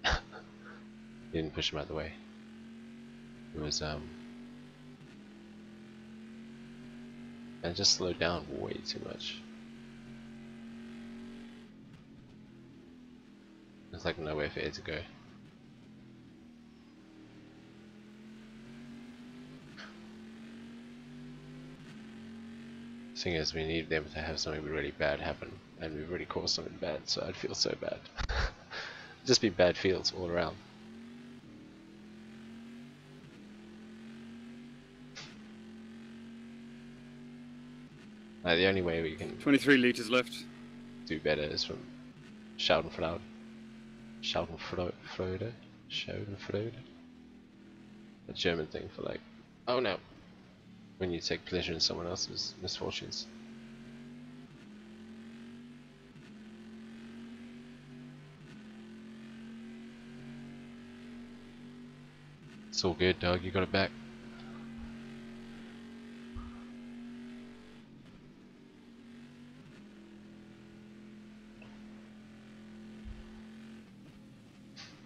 You didn't push him out of the way. It was and just slowed down way too much. There's like nowhere for it to go. Thing is, we need them to have something really bad happen, and we've already caused something bad, so I'd feel so bad. Just be bad fields all around. The only way we can 23 litres left. do better is from Schadenfreude. Schadenfreude? Schadenfreude? A German thing for like, oh no, when you take pleasure in someone else's misfortunes. It's all good, dog, you got it back.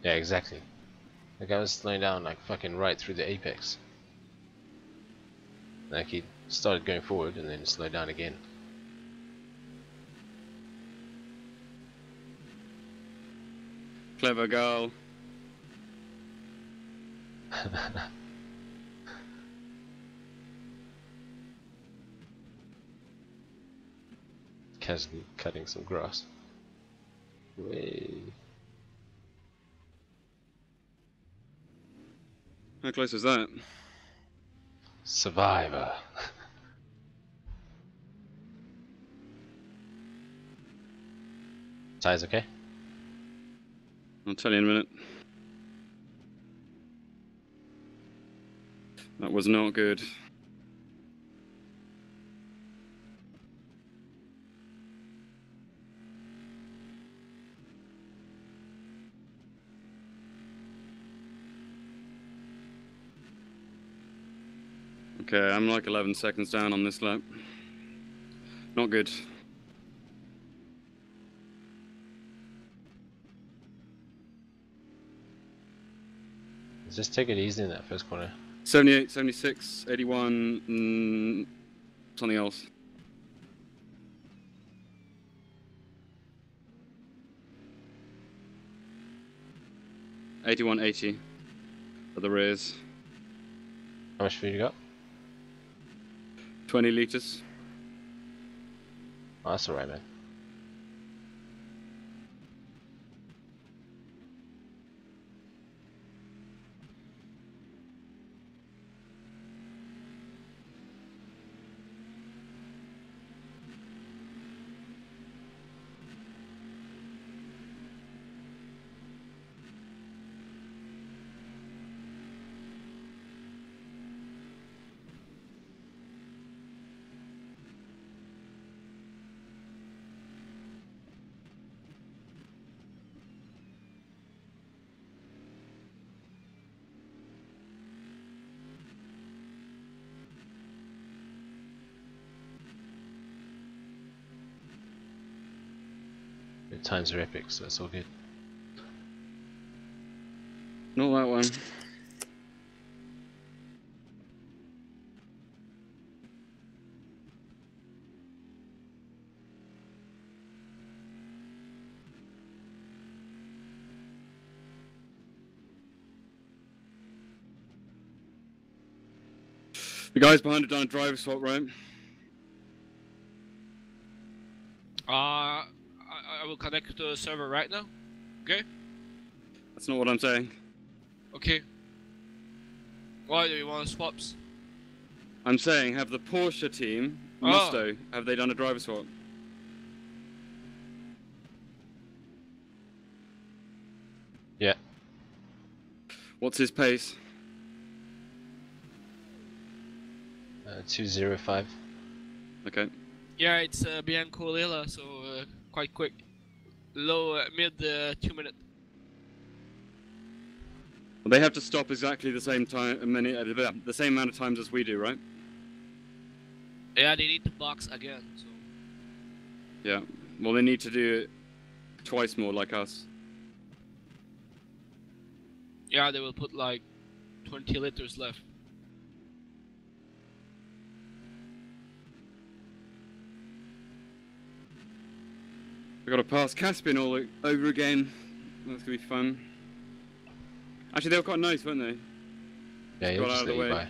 Yeah, exactly. The guy was slowing down like fucking right through the apex. Like he started going forward and then slowed down again. Clever girl. Casually cutting some grass. Way. How close is that? Survivor. Size okay? I'll tell you in a minute. That was not good. Okay, I'm like 11 seconds down on this lap. Not good. Just take it easy in that first corner. 78, 76, 81, something else. $81, $80 for the rears. How much food you got? 20 litres. Oh, that's alright, man. Your times are epic, so it's all good. Not that one. The guys behind have done a driver swap, right? I will connect to the server right now. Okay? That's not what I'm saying. Okay. Why do you want swaps? I'm saying, have the Porsche team, Oh. Musto, have they done a driver swap? Yeah. What's his pace? 205. Okay. Yeah, it's Bianco Lila, so quite quick. Low, mid 2 minute. They have to stop exactly the same time, the same amount of times as we do, right? Yeah, they need to box again. So. Yeah. Well, they need to do it twice more, like us. Yeah, they will put like 20 liters left. We got to pass Caspian all over again. That's gonna be fun. Actually, they were quite nice, weren't they? Yeah, you'll got just out of the let you way. by.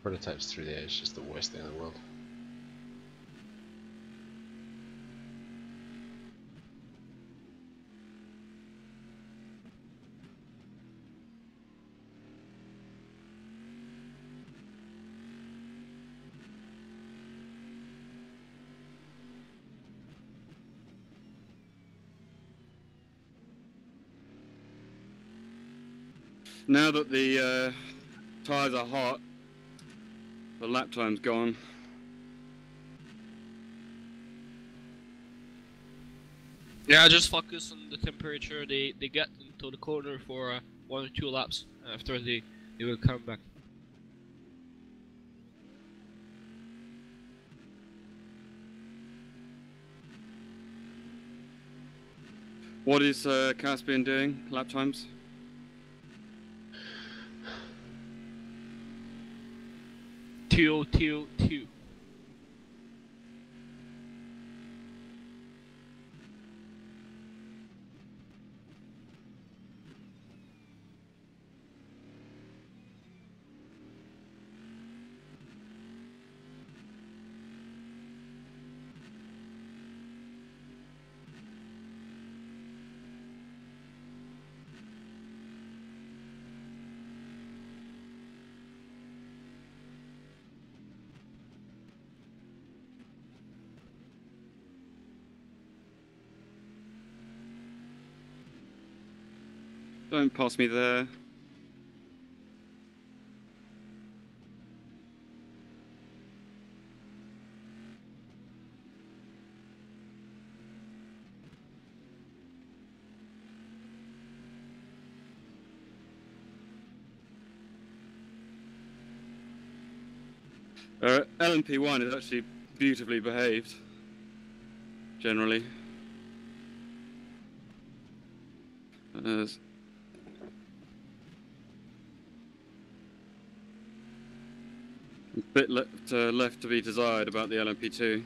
Prototypes through there is just the worst thing in the world. Now that the tyres are hot, the lap time's gone. Yeah, just focus on the temperature they get into the corner for 1 or 2 laps. After they will come back. What is Caspian doing, lap times? Two. Don't pass me there. LMP1 is actually beautifully behaved, generally. There's a bit left to be desired about the LMP2.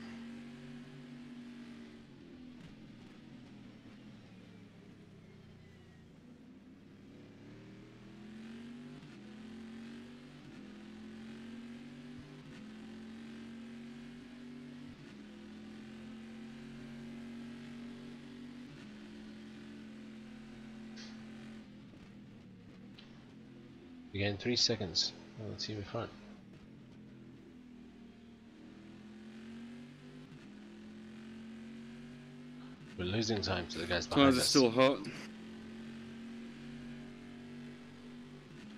You gain 3 seconds. Oh, let's see if we're fine. We're losing time to the guys behind Tires are us. still hot.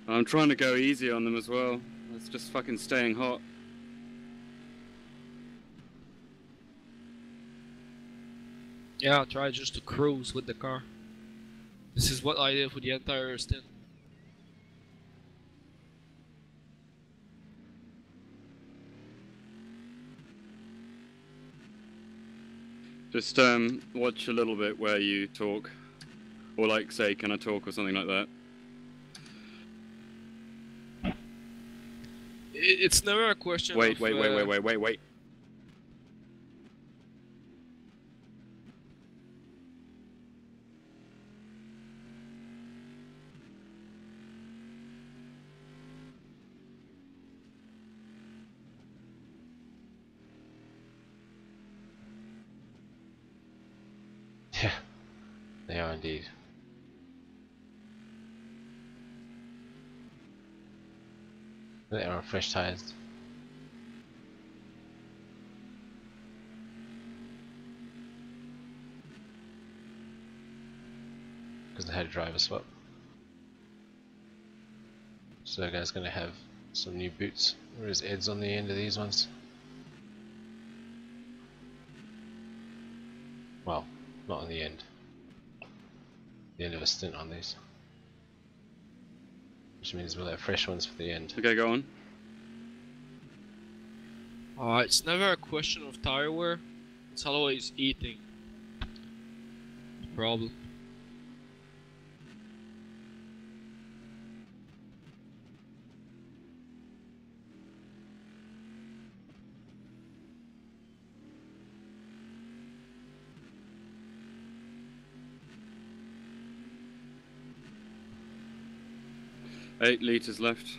I'm trying to go easy on them as well. It's just fucking staying hot. Yeah, try just to cruise with the car. This is what I did for the entire stint. Just watch a little bit where you talk, or like say, "Can I talk?" or something like that. It's never a question Wait, of... wait. Yeah, they are indeed. They are fresh tires. Because they had a driver swap. So that guy's gonna have some new boots. Where's Ed's on the end of these ones? Well, not on the end. The end of a stint on these. Which means we'll have fresh ones for the end. Okay, go on. It's never a question of tire wear. It's always eating. The problem. Eight litres left.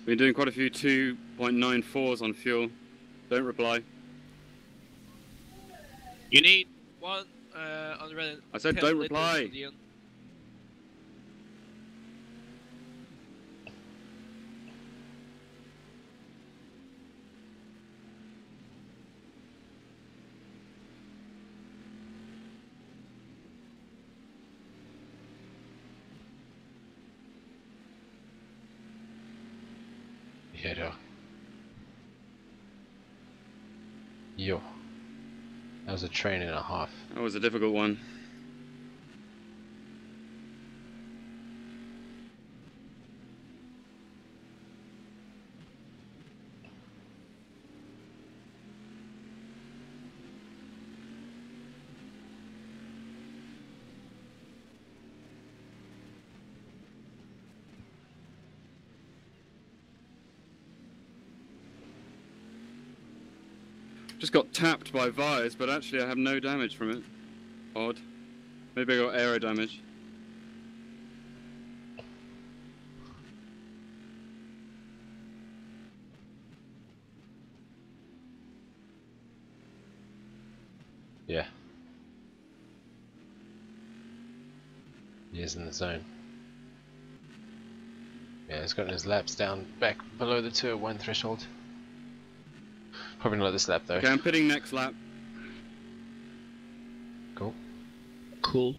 Been doing quite a few 2.94s on fuel. Don't reply. You need 110 I said don't liters reply. at the end. Yeah, yo. That was a train and a half. That was a difficult one. Just got tapped by Vires, but actually I have no damage from it. Odd. Maybe I got aero damage. Yeah. He is in the zone. Yeah, he's gotten his laps down back below the 201 threshold. Probably not this lap though. Okay, I'm pitting next lap. Cool. Cool.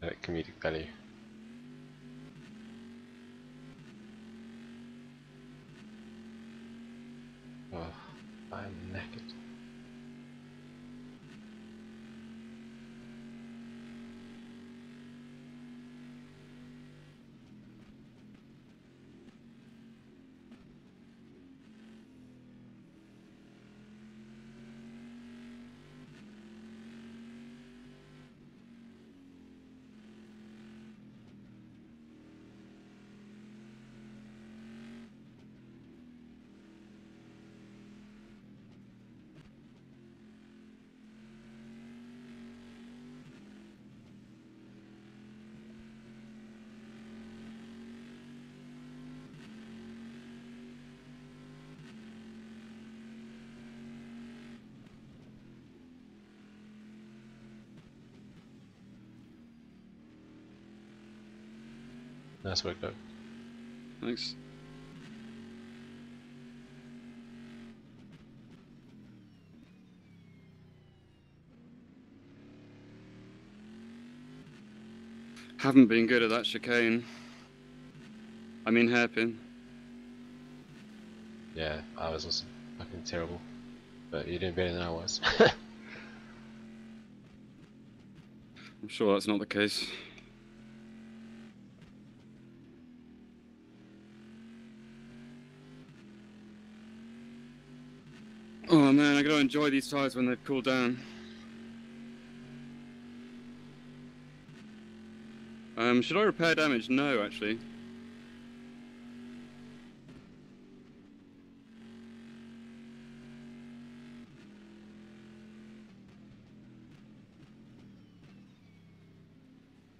That comedic value. Oh, I'm knackered. Nice work, though. Thanks. Haven't been good at that chicane. I mean hairpin. Yeah, I was also fucking terrible. But you're doing better than I was. I'm sure that's not the case. Oh man, I gotta enjoy these tyres when they've cooled down. Should I repair damage? No, actually.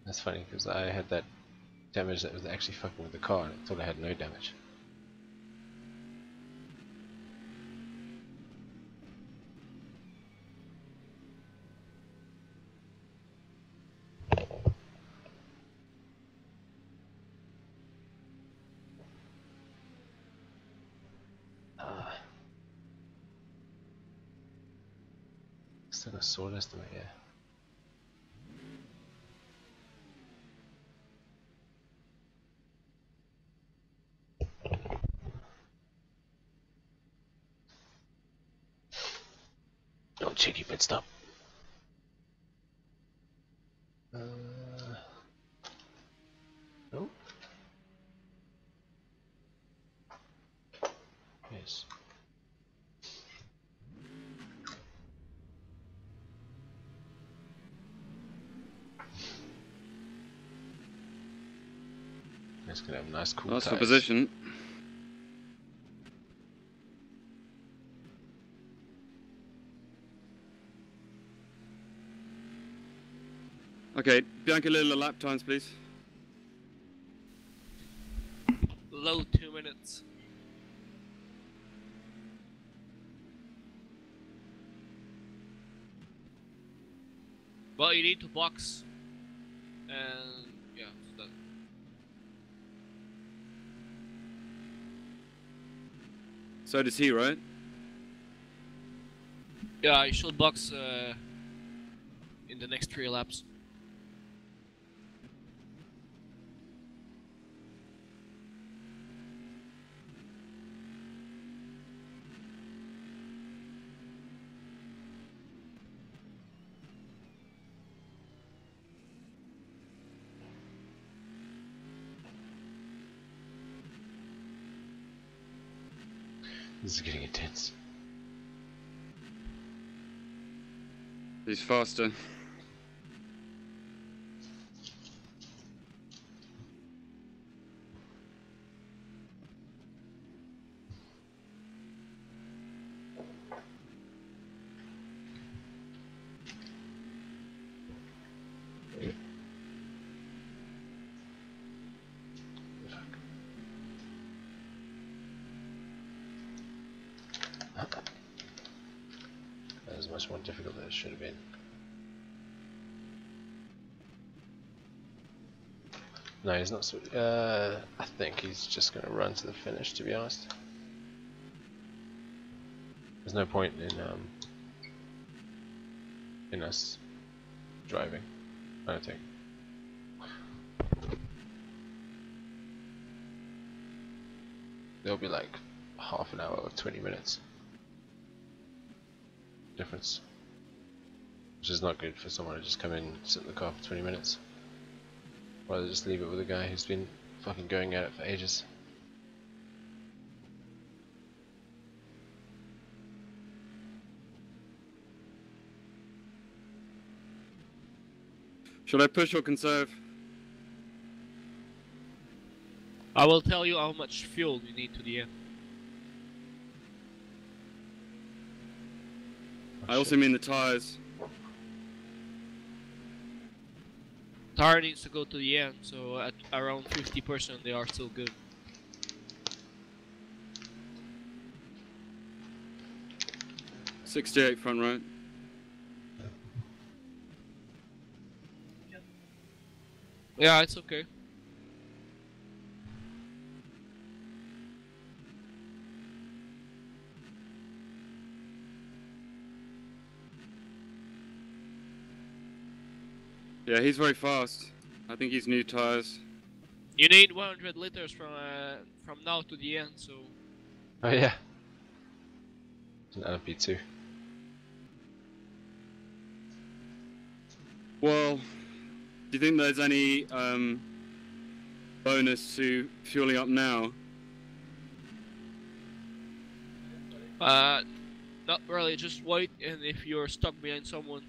That's funny because I had that damage that was actually fucking with the car and I thought I had no damage. Still got a sawdust in my ear. Oh, cheeky pit stop. No. Yes. It's gonna have a nice cool That's for tires. position. Okay, Bianca, little lap times, please. Low 2 minutes. Well, you need to box, and yeah, so that. So does he, right? Yeah, you should box in the next 3 laps. This is getting intense. He's faster. That was much more difficult than it should have been. No, he's not. I think he's just going to run to the finish. To be honest, there's no point in us driving. I don't think. There'll be like half an hour or 20 minutes difference, which is not good for someone to just come in and sit in the car for 20 minutes. Rather just leave it with a guy who's been fucking going at it for ages. Should I push or conserve? I will tell you how much fuel you need to the end. I also mean the tires. Tire needs to go to the end, so at around 50% they are still good. .68 front right. Yeah, it's okay. Yeah, he's very fast. I think he's new tyres. You need 100 liters from now to the end, so... Oh yeah. Another P2. Well, do you think there's any bonus to fueling up now? Not really, just wait, and if you're stuck behind someone,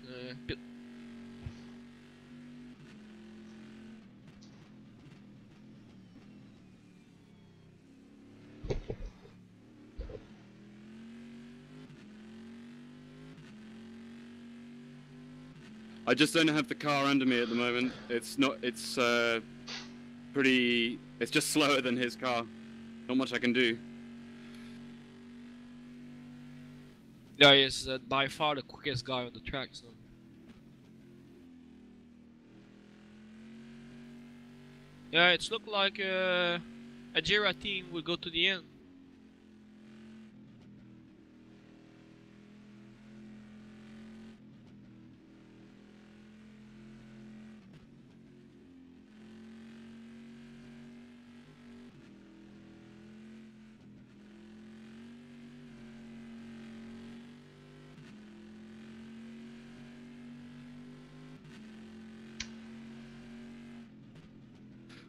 I just don't have the car under me at the moment. It's pretty... It's just slower than his car. Not much I can do. yeah, he's by far the quickest guy on the track, so... Yeah, it's looked like a Jira team will go to the end.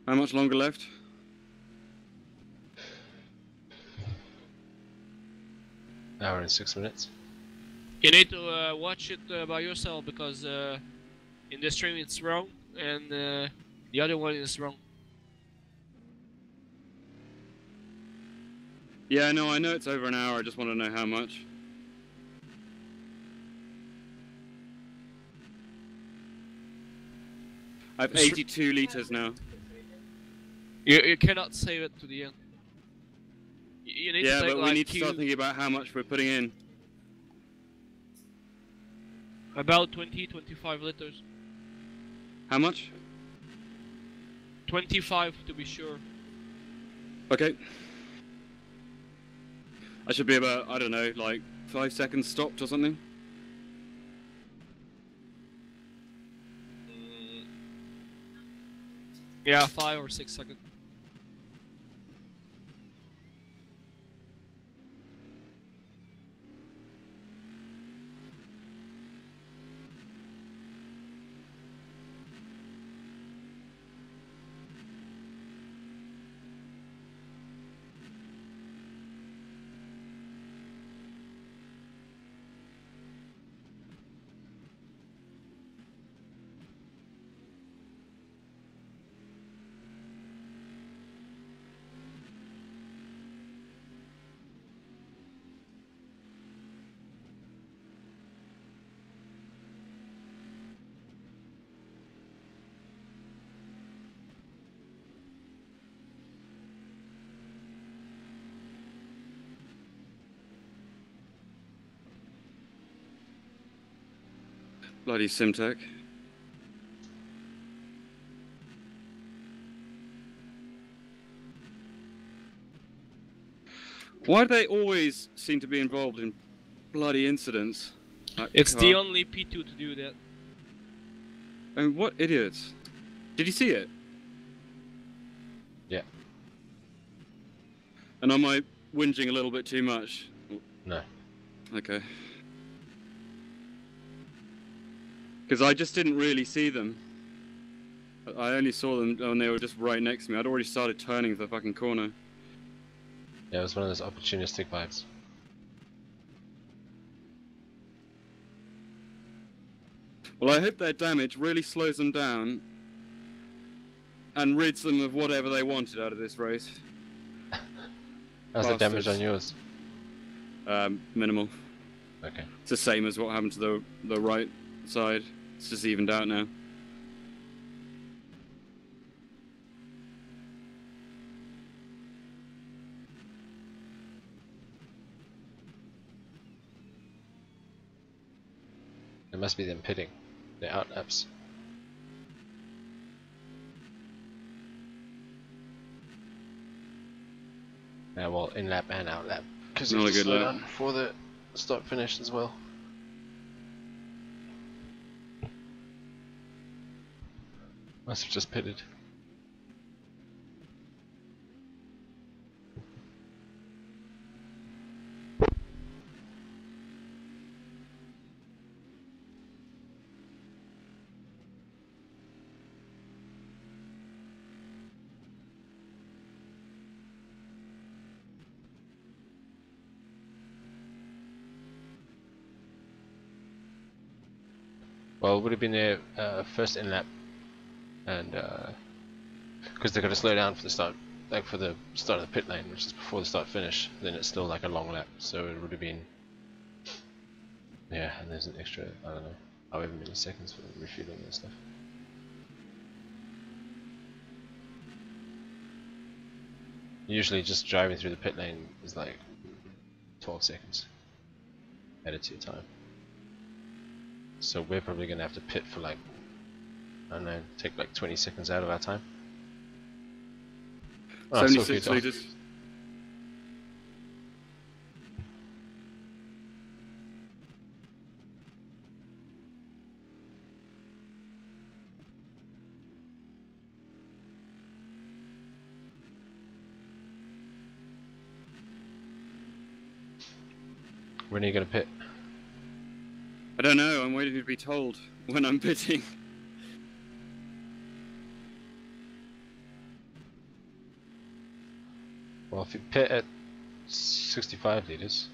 How much longer left? Hour and 6 minutes. You need to watch it by yourself, because in the stream it's wrong, and the other one is wrong. Yeah, no, I know it's over an hour. I just want to know how much. I have 82 liters now. You cannot save it to the end. You need to Yeah, take, but we like, need to start thinking about how much we're putting in. about 20-25 liters. How much? 25 to be sure. Okay. I should be about, I don't know, like 5 seconds stopped or something. Yeah, 5 or 6 seconds. Bloody Simtech. Why do they always seem to be involved in bloody incidents? It's the only P2 to do that. And what idiots? Did you see it? Yeah. And am I whinging a little bit too much? No. Okay. Because I just didn't really see them. I only saw them when they were just right next to me. I'd already started turning the fucking corner. Yeah, it was one of those opportunistic vibes. Well, I hope their damage really slows them down and rids them of whatever they wanted out of this race. How's the damage Bastards. on yours? Minimal. Okay. It's the same as what happened to the right side. It's just evened out now. It must be them pitting. They're out laps. Yeah, well, in lap and out lap. Because Not a good lap. down before the start finish as well. Must have just pitted. Well, it would have been their first in lap, and because they're going to slow down for the start, like for the start of the pit lane, which is before the start finish, then it's still like a long lap, so it would have been, yeah, and there's an extra, I don't know, however many seconds for refueling and stuff. Usually just driving through the pit lane is like 12 seconds added to your time. So we're probably going to have to pit for like, I don't know, take like 20 seconds out of our time. Oh, 76 litres. When are you going to pit? I don't know, I'm waiting to be told when I'm pitting. Well, if you pit at 65 litres,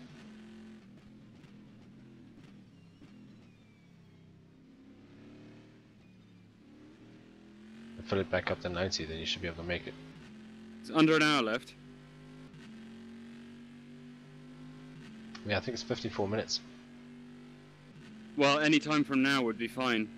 and fill it back up to 90, then you should be able to make it. It's under an hour left. Yeah, I think it's 54 minutes. Well, any time from now would be fine.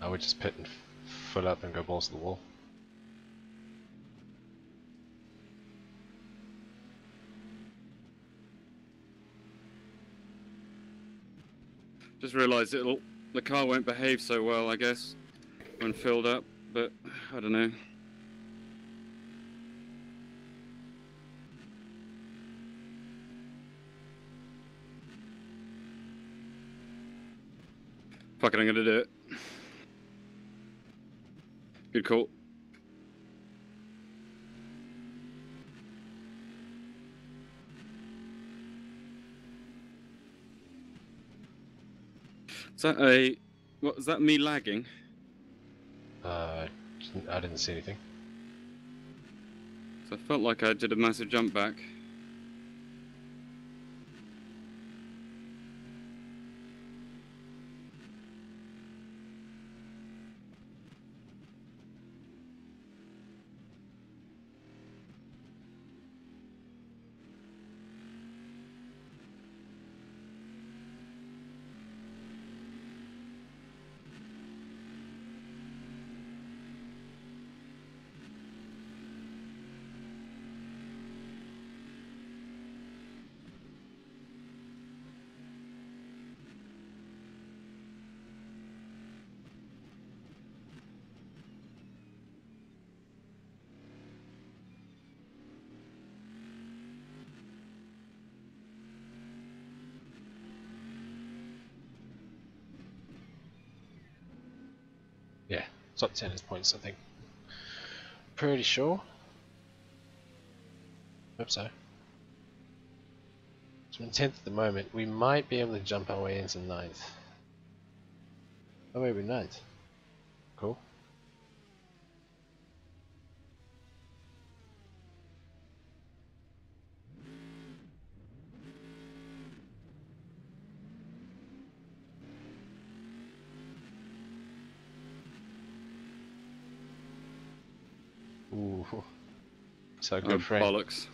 I would just pit and fill up and go balls to the wall. Just realised the car won't behave so well, I guess, when filled up, but I don't know. Fuck it, I'm gonna do it. Good call. Is that a... What, is that me lagging? I didn't see anything. So I felt like I did a massive jump back. Yeah, top 10 is points, I think. Pretty sure. Hope so. So in 10th at the moment, we might be able to jump our way into 9th. Oh wait, we're 9th. Cool. Ooh. So Oh, good frame. bollocks.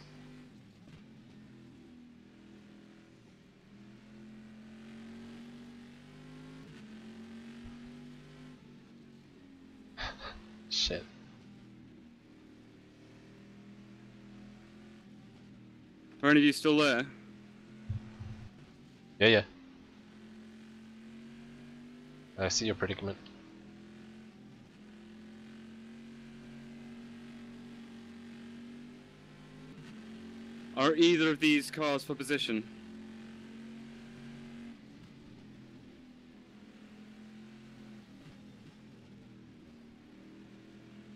Shit. Are any of you still there? Yeah, yeah. I see your predicament. Are either of these cars for position?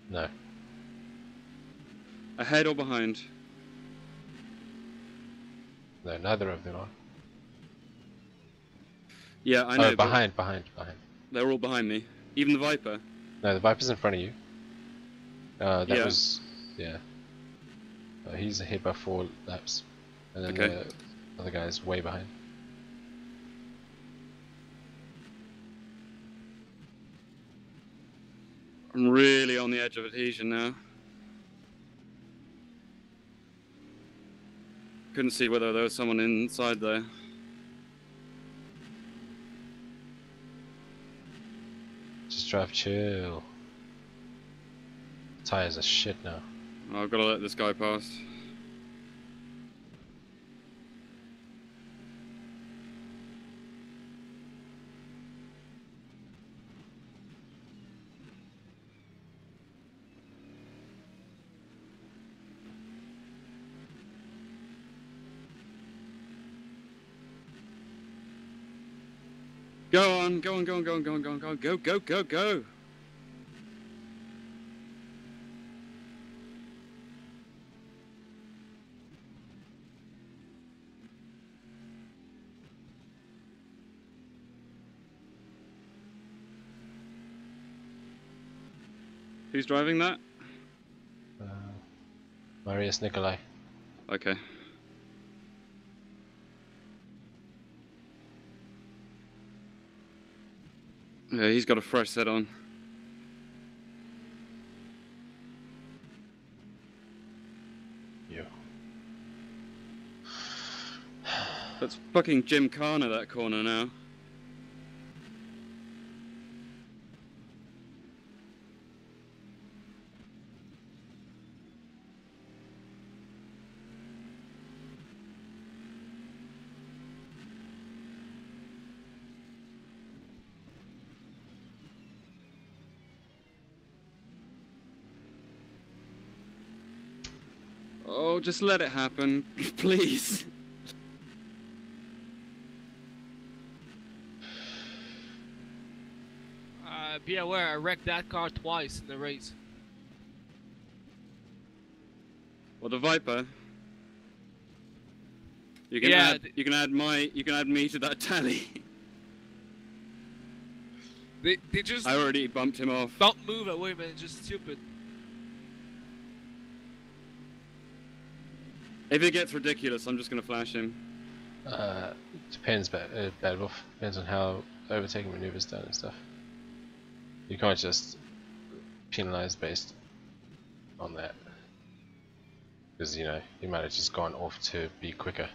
No. Ahead or behind? No, neither of them are. Yeah, I know. Oh, behind. They're all behind me. Even the Viper. No, the Viper's in front of you. That Yeah. was... Yeah. He's ahead by 4 laps. And then Okay. the other guy's way behind. I'm really on the edge of adhesion now. Couldn't see whether there was someone inside there. Just drive chill. Tires are shit now. I've got to let this guy pass. Go on, go on, go on, go on, go on, go on, go on, go, go, go, go! Who's driving that? Marius Nikolai. Okay. Yeah, he's got a fresh set on. You. That's fucking Gymkhana, that corner now. Oh, just let it happen, please. Be aware, I wrecked that car twice in the race. Well, the Viper. You can Yeah, you can add me to that tally. They just I already bumped him off. don't move away, man. It's just stupid. If it gets ridiculous, I'm just gonna flash him. Depends, Bad Wolf. Depends on how overtaking maneuvers done and stuff. You can't just penalize based on that. Because, you know, you might have just gone off to be quicker.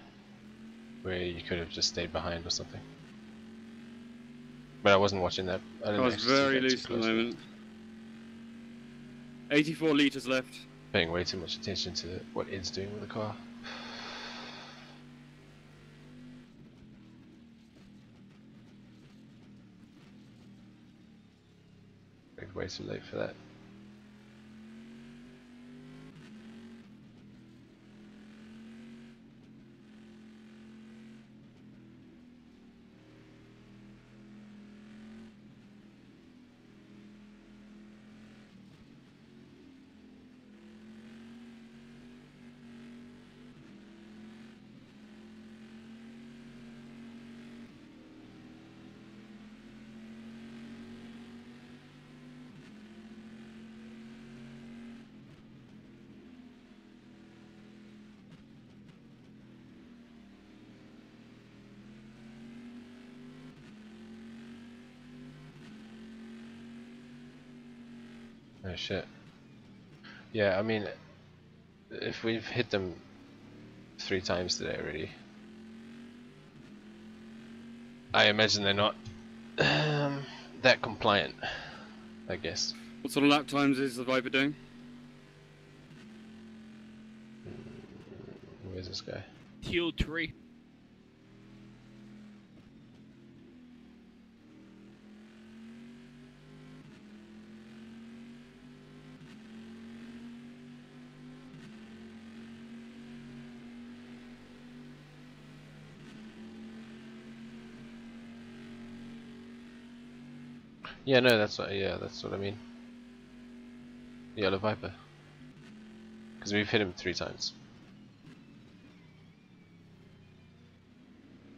Where you could have just stayed behind or something. But I wasn't watching that. I I was actually see very that too loose at the closely. moment. 84 litres left. Paying way too much attention to what Ed's doing with the car. Way too late for that. Oh shit. Yeah, I mean, if we've hit them 3 times today already, I imagine they're not that compliant, I guess. What sort of lap times is the Viper doing? Where's this guy? Q3. Yeah, no, that's what I mean. The yellow viper. Because we've hit him 3 times.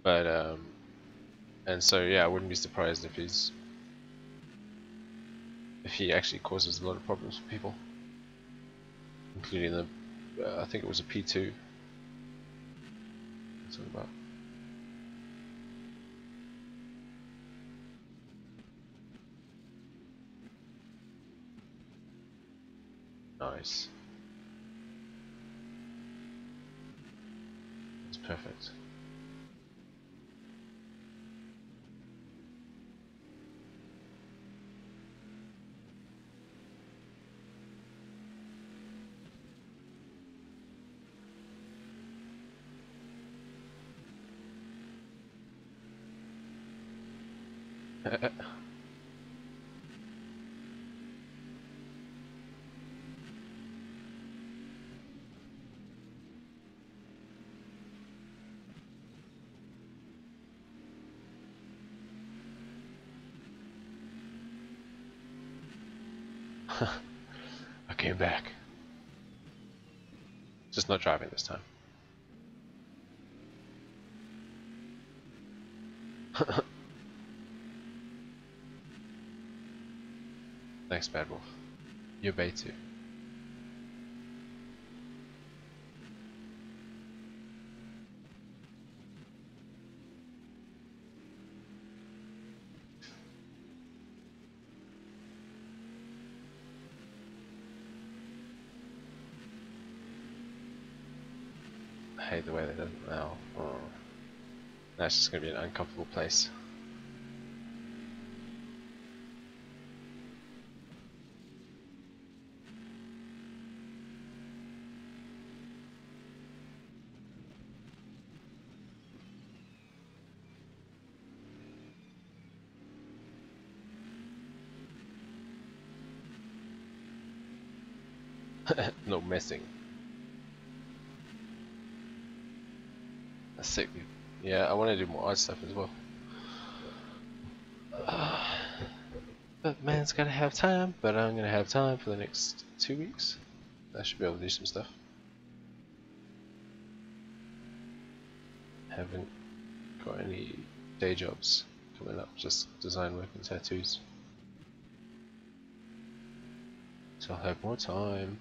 But and so yeah, I wouldn't be surprised if he actually causes a lot of problems for people, including the I think it was a P2. What's it about? Nice. That's perfect. I came back. Just not driving this time. Thanks, Bad Wolf. You're bait too. I hate the way they did it now. Oh. That's just going to be an uncomfortable place. No messing. That's sick. Yeah, I want to do more art stuff as well. But man's gotta have time. But I'm gonna have time for the next 2 weeks. I should be able to do some stuff. Haven't got any day jobs coming up, just design work and tattoos. So I'll have more time.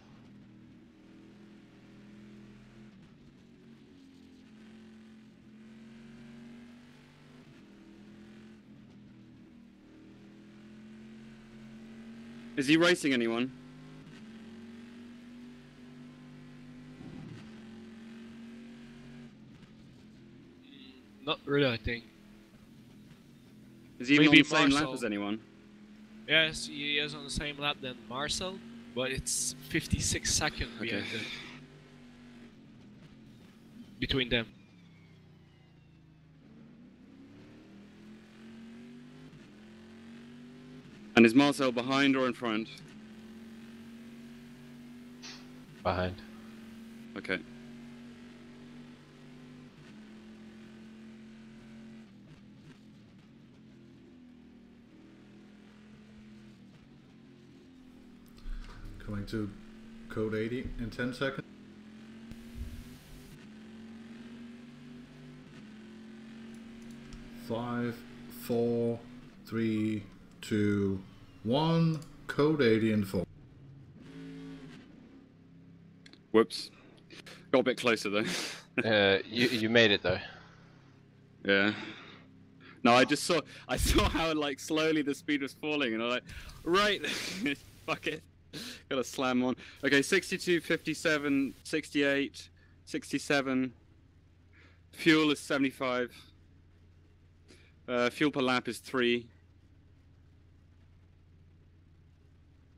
Is he racing anyone? Not really, I think. Is he even on Maybe the same lap Marcel. as anyone? Yes, he is on the same lap than Marcel, but it's 56 seconds behind them. Between them. And is Marcel behind or in front? Behind. Okay. Coming to code 80 in 10 seconds. Five, four, three, two, one. Code 80 in 4. Whoops. Got a bit closer though. You made it though. Yeah. No, I saw how like slowly the speed was falling, and I'm like, right, fuck it, gotta slam on. Okay, 62, 57, 68, 67. Fuel is 75. Fuel per lap is 3.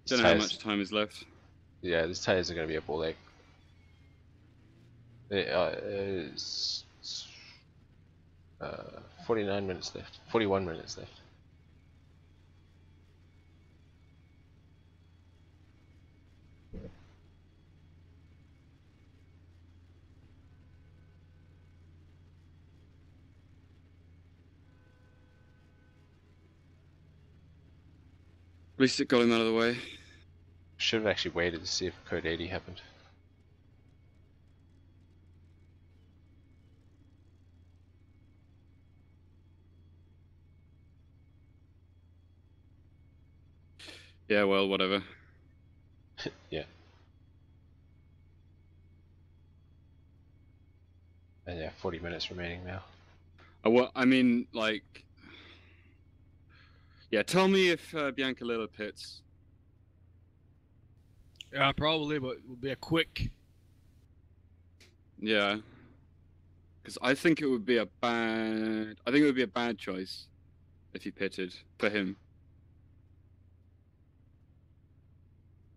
Don't know how much time is left. Yeah, these tires are gonna be a ball ache. It's 49 minutes left. 41 minutes left. At least it got him out of the way. Should have actually waited to see if code 80 happened. Yeah, well, whatever. Yeah. And yeah, 40 minutes remaining now. Well, I mean, like... Yeah, tell me if Bianca Lilla pits. Yeah, probably, but it will be a quick. Yeah. Because I think it would be a bad... I think it would be a bad choice if he pitted for him.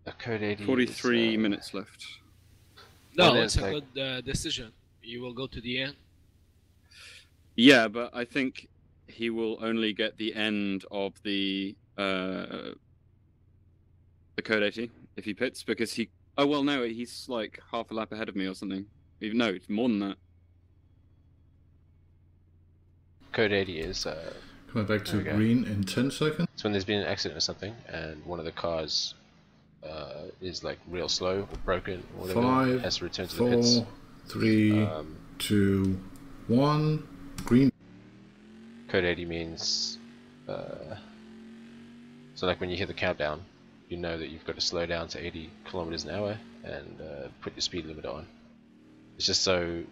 The code 80 43 is, minutes left. No, Well, it's a there's, good decision. You will go to the end. Yeah, but I think he will only get the end of the code 80 if he pits, because he... Oh, well, no, he's like half a lap ahead of me or something. Even no, it's more than that. Code 80 is Coming back to There we go. green in 10 seconds. it's when there's been an accident or something and one of the cars is like real slow or broken or whatever. 5, has to return to the pits. 4, 3, 2, 1. Green. Code 80 means so like when you hear the countdown, you know that you've got to slow down to 80 kilometers an hour and put your speed limit on. It's just so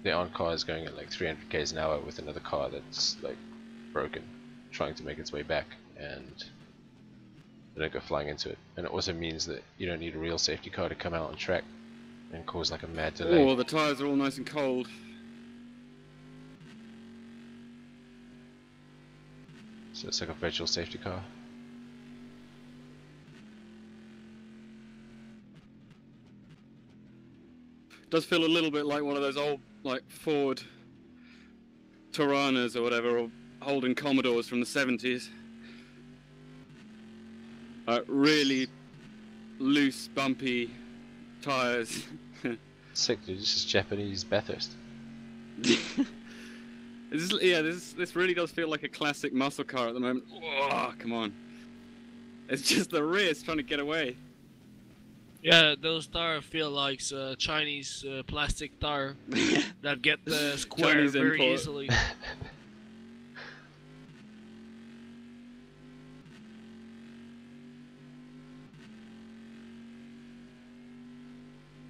there aren't cars going at like 300 k's an hour with another car that's like broken trying to make its way back and they don't go flying into it. And it also means that you don't need a real safety car to come out on track and cause like a mad delay. Oh, the tyres are all nice and cold. So it's like a virtual safety car. Does feel a little bit like one of those old, like, Ford Toranas or whatever, or Holden Commodores from the 70s. Really loose, bumpy tyres. Sick, dude. This is Japanese Bathurst. This really does feel like a classic muscle car at the moment. Oh, come on. It's just the rear's trying to get away. Yeah, those tires feel like Chinese plastic tire that get square Chinese very import. easily.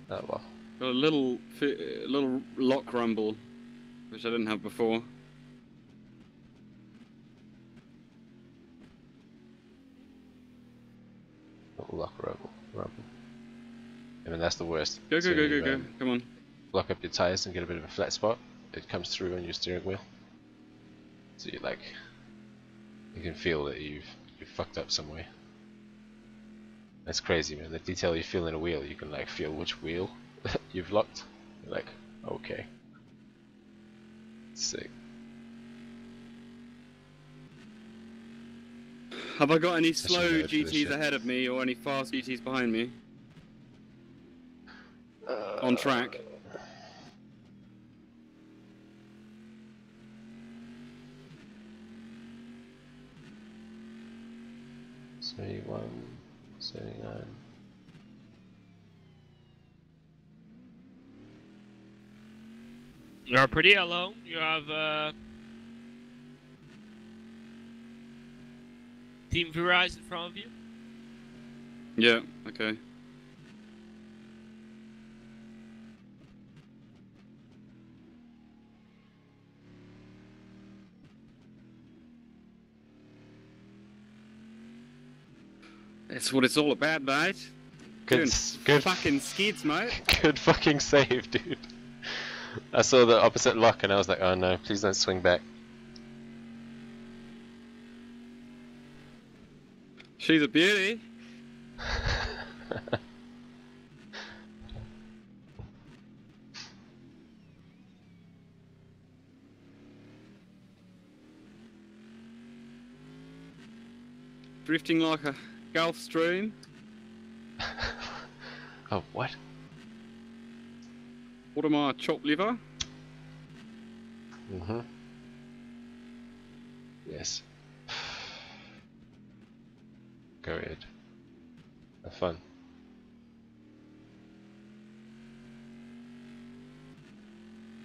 Oh well. Got a little lock rumble, which I didn't have before. Lock rumble. I mean that's the worst. Go, So go, go, you, go, go. Come on. Lock up your tires and get a bit of a flat spot. It comes through on your steering wheel. So you like, you can feel that you've fucked up somewhere. That's crazy, man. The detail you feel in a wheel, you can like feel which wheel you've locked. You're like, okay, sick. Have I got any should slow go for this GTs shit. ahead of me or any fast GTs behind me? On track. '71, '79. You're pretty alone. You have Team Verizon in front of you. Yeah, okay. That's what it's all about, mate. Doing Good fucking skids, mate. Good fucking save, dude. I saw the opposite lock and I was like, oh no, please don't swing back. She's a beauty. Drifting like a Gulf Stream. Oh, what? What am I, chopped liver? Mm-hmm. Go ahead. Have fun.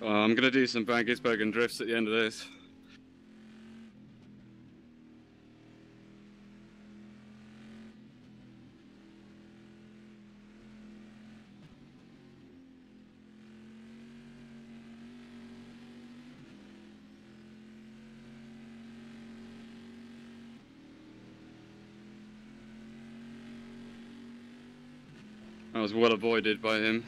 I'm gonna do some Van Gisbergen drifts at the end of this. I was well avoided by him.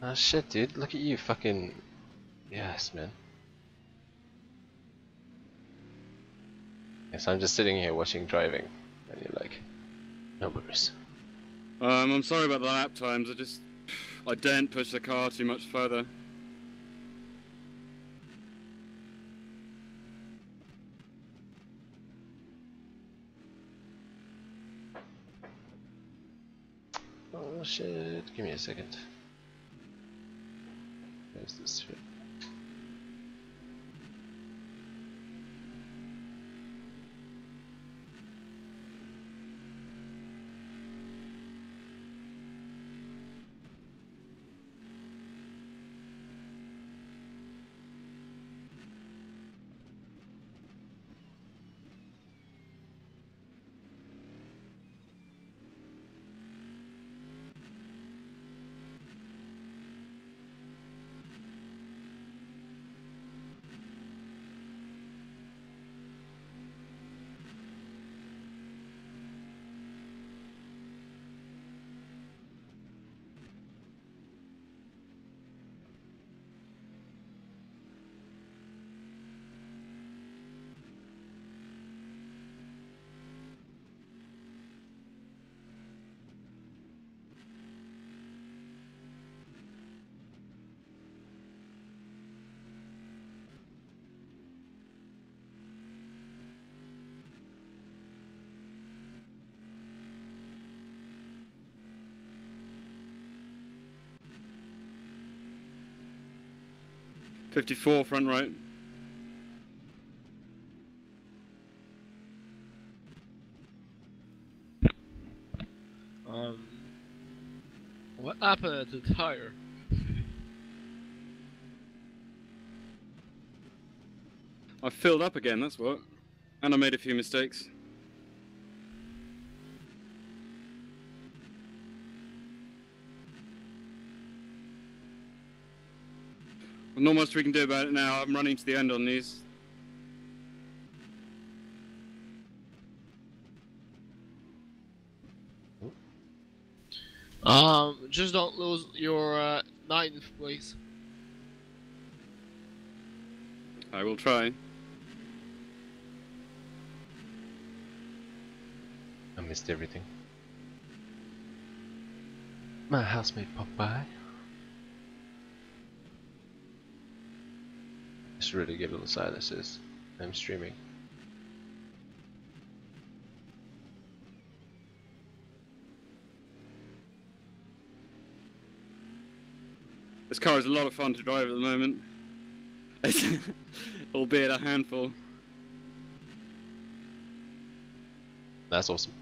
Oh shit, dude, look at you fucking... Yes, man. Yes, I'm just sitting here watching driving, and you're like, no worries. I'm sorry about the lap times, I daren't push the car too much further. Oh shit, give me a second. Where's this shit? .54 front right. What happened to the tire? I filled up again, that's what. And I made a few mistakes. Well, not much we can do about it now. I'm running to the end on these. Just don't lose your 9th place. I will try. I missed everything. My housemate popped by. Just really give little silences. I'm streaming. This car is a lot of fun to drive at the moment. Albeit a handful. That's awesome.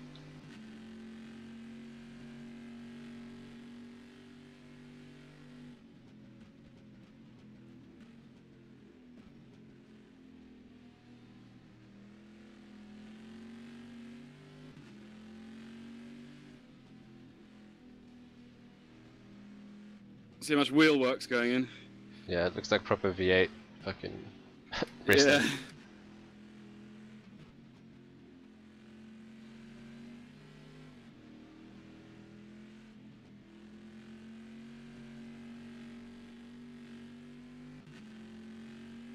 See how much wheel work's going in. Yeah, it looks like proper V8 fucking racing. Yeah.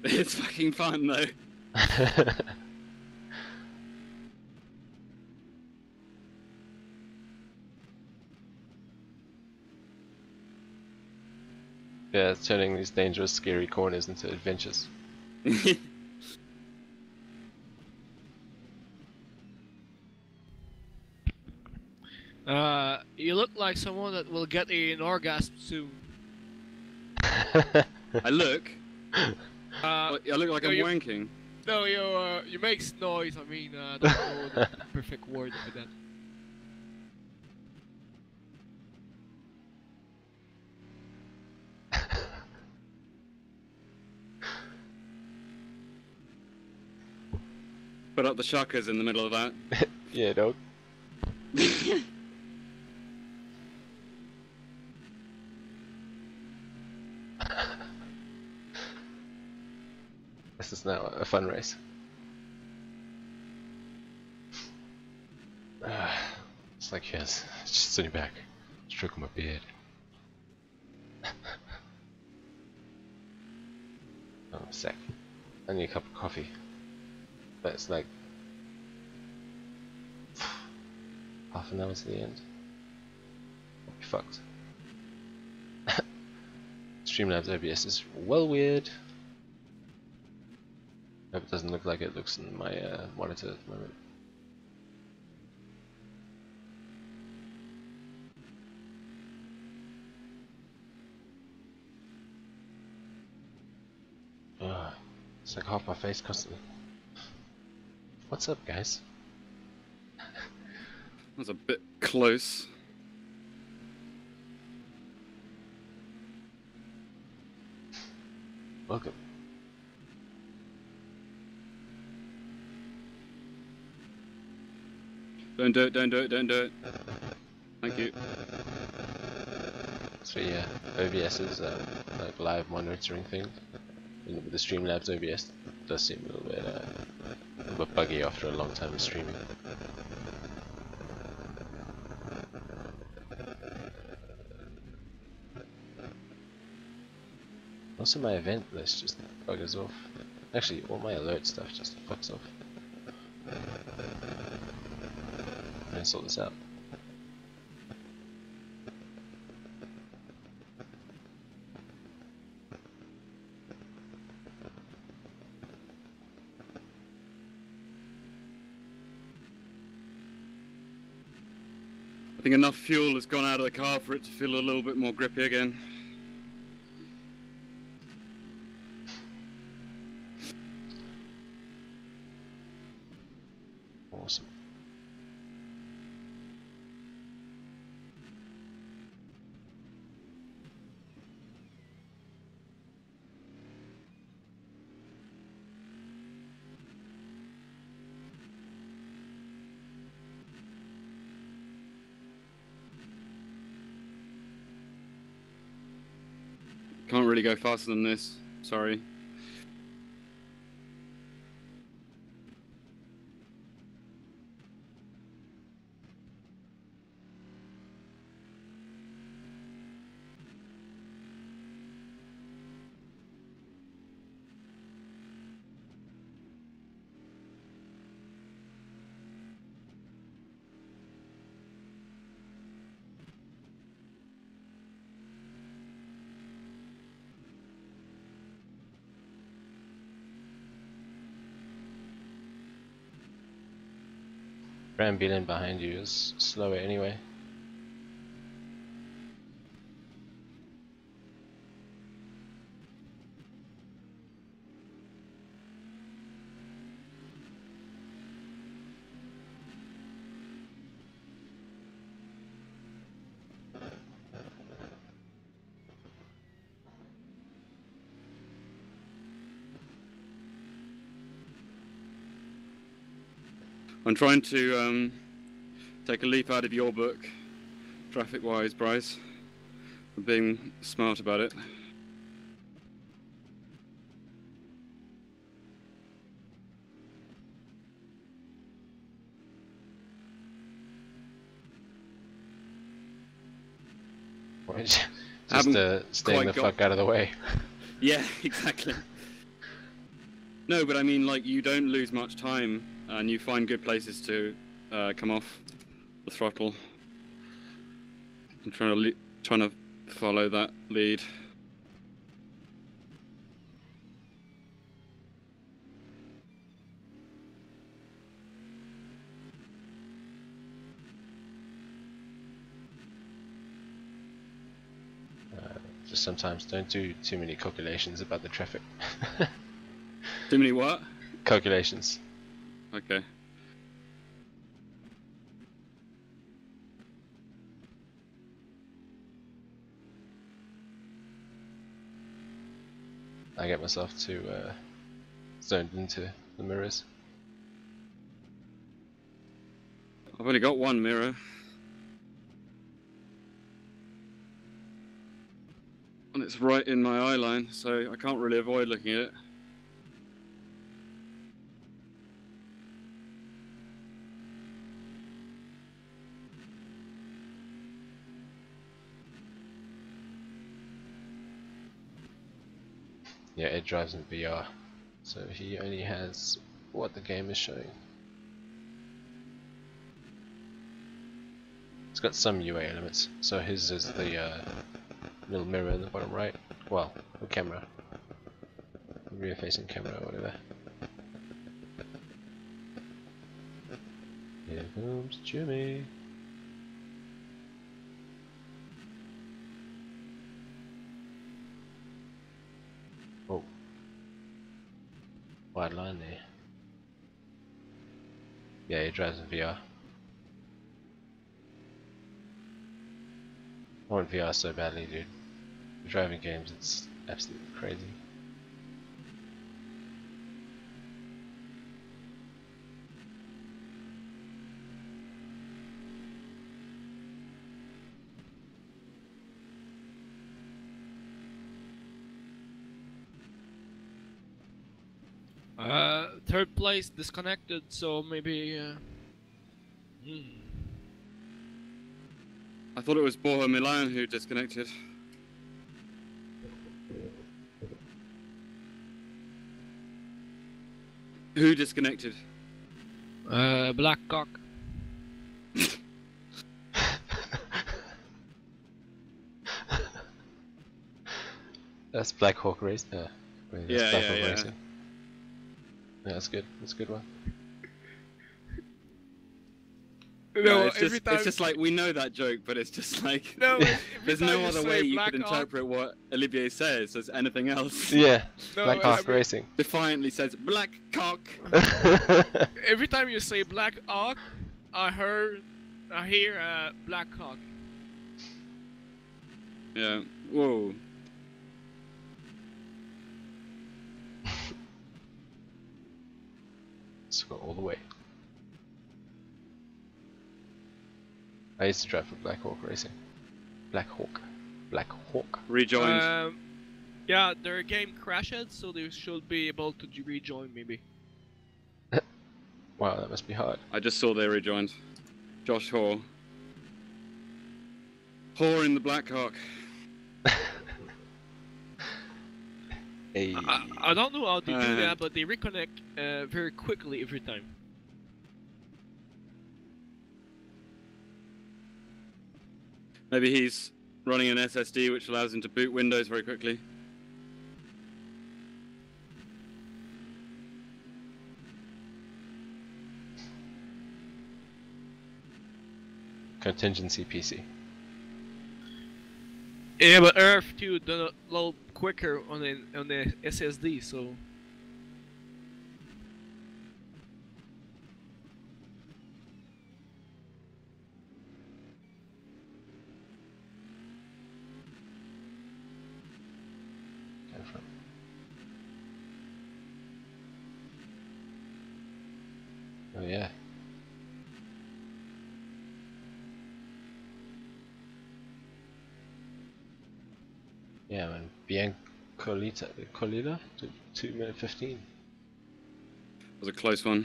It's fucking fun though. Yeah, it's turning these dangerous, scary corners into adventures. You look like someone that will get an orgasm soon. I look. Uh, I look like no, I'm you- wanking. No, you makes noise. I mean, I don't know the perfect word for that. Put up the shuckers in the middle of that. Yeah, dog. This is now a fun race. It's like, yes, just sitting back, stroking my beard. Oh, a sec. I need a cup of coffee. But it's like half an hour to the end. I'll be fucked. Streamlabs OBS is well weird. Hope it doesn't look like it looks in my monitor at the moment. It's like half my face constantly. What's up, guys? That's a bit close. Welcome. Don't do it, don't do it, don't do it. Thank you. So yeah, OBS is like live monitoring thing. And with the Streamlabs OBS, it does seem a little bit buggy after a long time of streaming. Also, my event list just buggers off. Actually, all my alert stuff just fucks off. I'm gonna sort this out. I think enough fuel has gone out of the car for it to feel a little bit more grippy again. Awesome. Can't really go faster than this. Sorry. Rambulan behind you is slower anyway. I'm trying to take a leaf out of your book, traffic-wise, Bryce. I'm being smart about it. Just Haven't staying quite the got- fuck out of the way. Yeah, exactly. No, but I mean, like, you don't lose much time, and you find good places to come off the throttle. I'm trying to follow that lead. sometimes. Don't do too many calculations about the traffic. Too many what? Calculations. Okay. I get myself too zoned into the mirrors. I've only got one mirror. And it's right in my eye line, so I can't really avoid looking at it. Yeah, Ed drives in VR, so he only has what the game is showing. It's got some UA elements, so his is the little mirror in the bottom right. Well, the camera, rear facing camera or whatever. Here comes Jimmy. Oh, wide line there. Yeah, he drives in VR. I want VR so badly, dude. The driving games, it's absolutely crazy. Third place disconnected, so maybe. I thought it was Borja Milan who disconnected. Who disconnected? Black Cock. That's Black Hawk Race. Wait, that's Yeah, Black yeah, Hawk yeah. Racing. Yeah, that's good. That's a good one. No, it's just like we know that joke, but it's just like there's no other way you could interpret what Olivier says as anything else. Yeah, Black Hawk Racing. Defiantly says black cock. Every time you say Black Hawk, I hear Black Hawk. Yeah. Whoa. Let's go all the way. I used to drive for Black Hawk Racing. Black Hawk. Rejoined. Yeah, their game crashed, so they should be able to rejoin maybe. Wow, that must be hard. I just saw they rejoined. Josh Hoare. Hoare in the Black Hawk. Hey. I don't know how they do that, but they reconnect very quickly every time. Maybe he's running an SSD which allows him to boot Windows very quickly. Contingency PC. Yeah, but rF2 done a little quicker on the SSD, so. Oh yeah. Yeah, man. Colita to 2:15. Was a close one.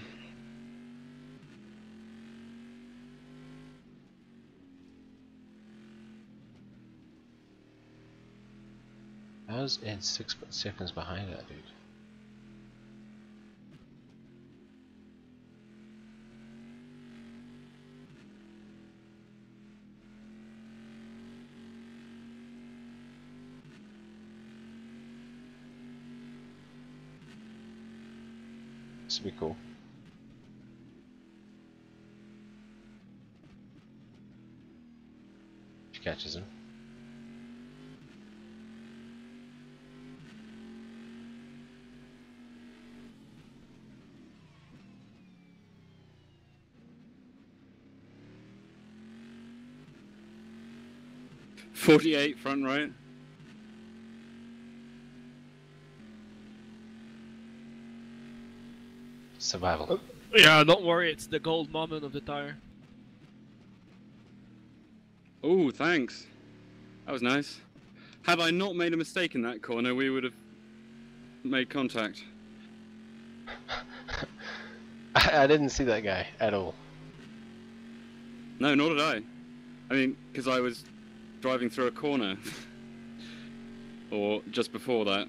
How's Ed 6 seconds behind that, dude? This would be cool. If he catches him. 48 front right. Survival. Yeah, don't worry, it's the gold moment of the tire. Oh, thanks. That was nice. Had I not made a mistake in that corner, we would have made contact. I didn't see that guy at all. No, nor did I. I mean, because I was driving through a corner. Or just before that.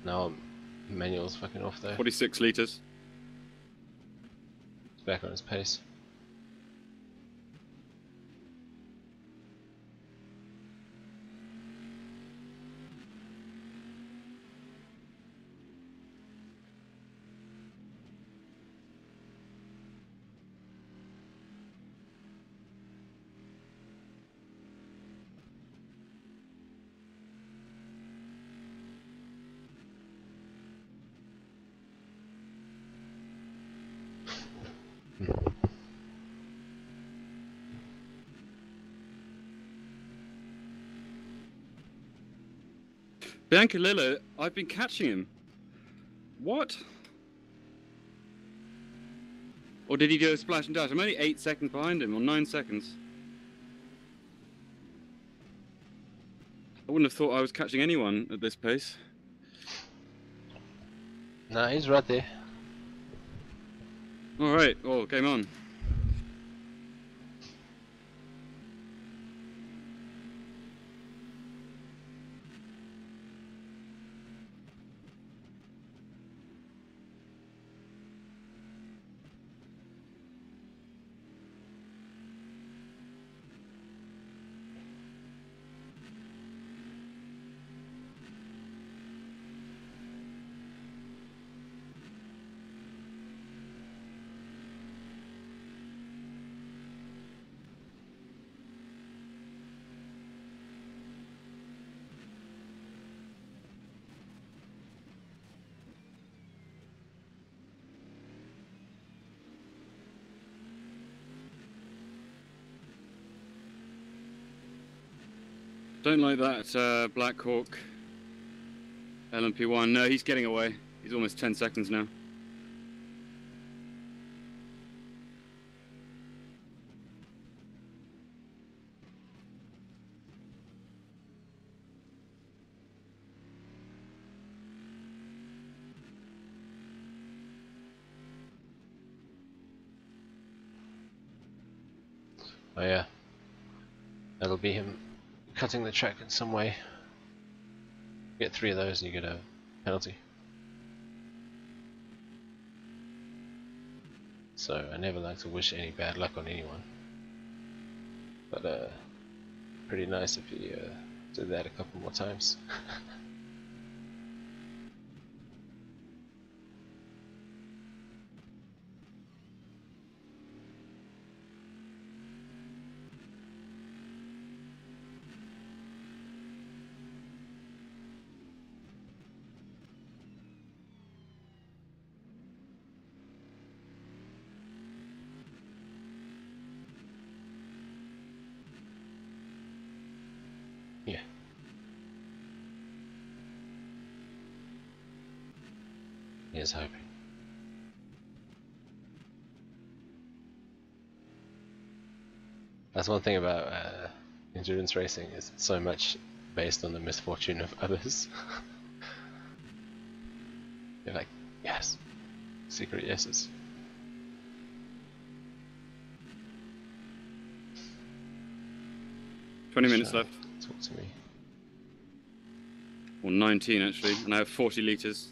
Now manual's fucking off though. 46 litres. He's back on his pace. Bianca, I've been catching him. What? Or did he do a splash and dash? I'm only 8 seconds behind him, or 9 seconds. I wouldn't have thought I was catching anyone at this pace. Nah, he's right there. Alright, well, game on. Don't like that Black Hawk LMP1. No, he's getting away. He's almost 10 seconds now. Oh yeah. That'll be him cutting the track in some way. Get 3 of those and you get a penalty. So I never like to wish any bad luck on anyone. But pretty nice if you did that a couple more times. Yeah. Here's hoping. That's one thing about endurance racing, is it's so much based on the misfortune of others. You're like, yes, secret yeses. Twenty minutes left. Talk to me. Or 19 actually, and I have 40 litres.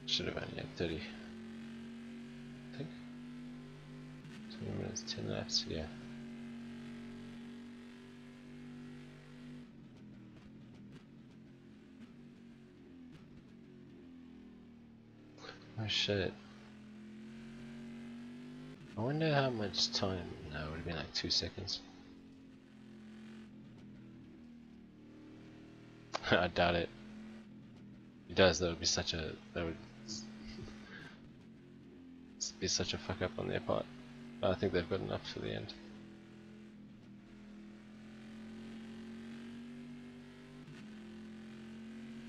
Should have only had 30. I think. 20 minutes, 10 laps, yeah. Oh shit. I wonder how much time. No, it would have been like 2 seconds. I doubt it. It does, that would be such a. That would be such a fuck up on their part. But I think they've got enough for the end.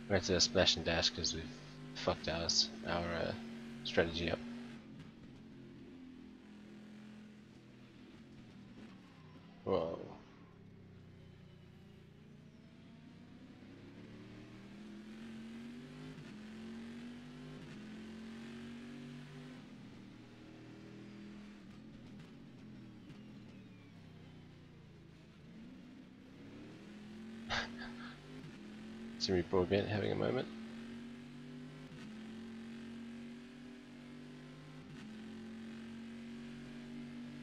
We had to splash and dash because we've fucked our strategy up. Whoa. Jimmy Broadbent having a moment.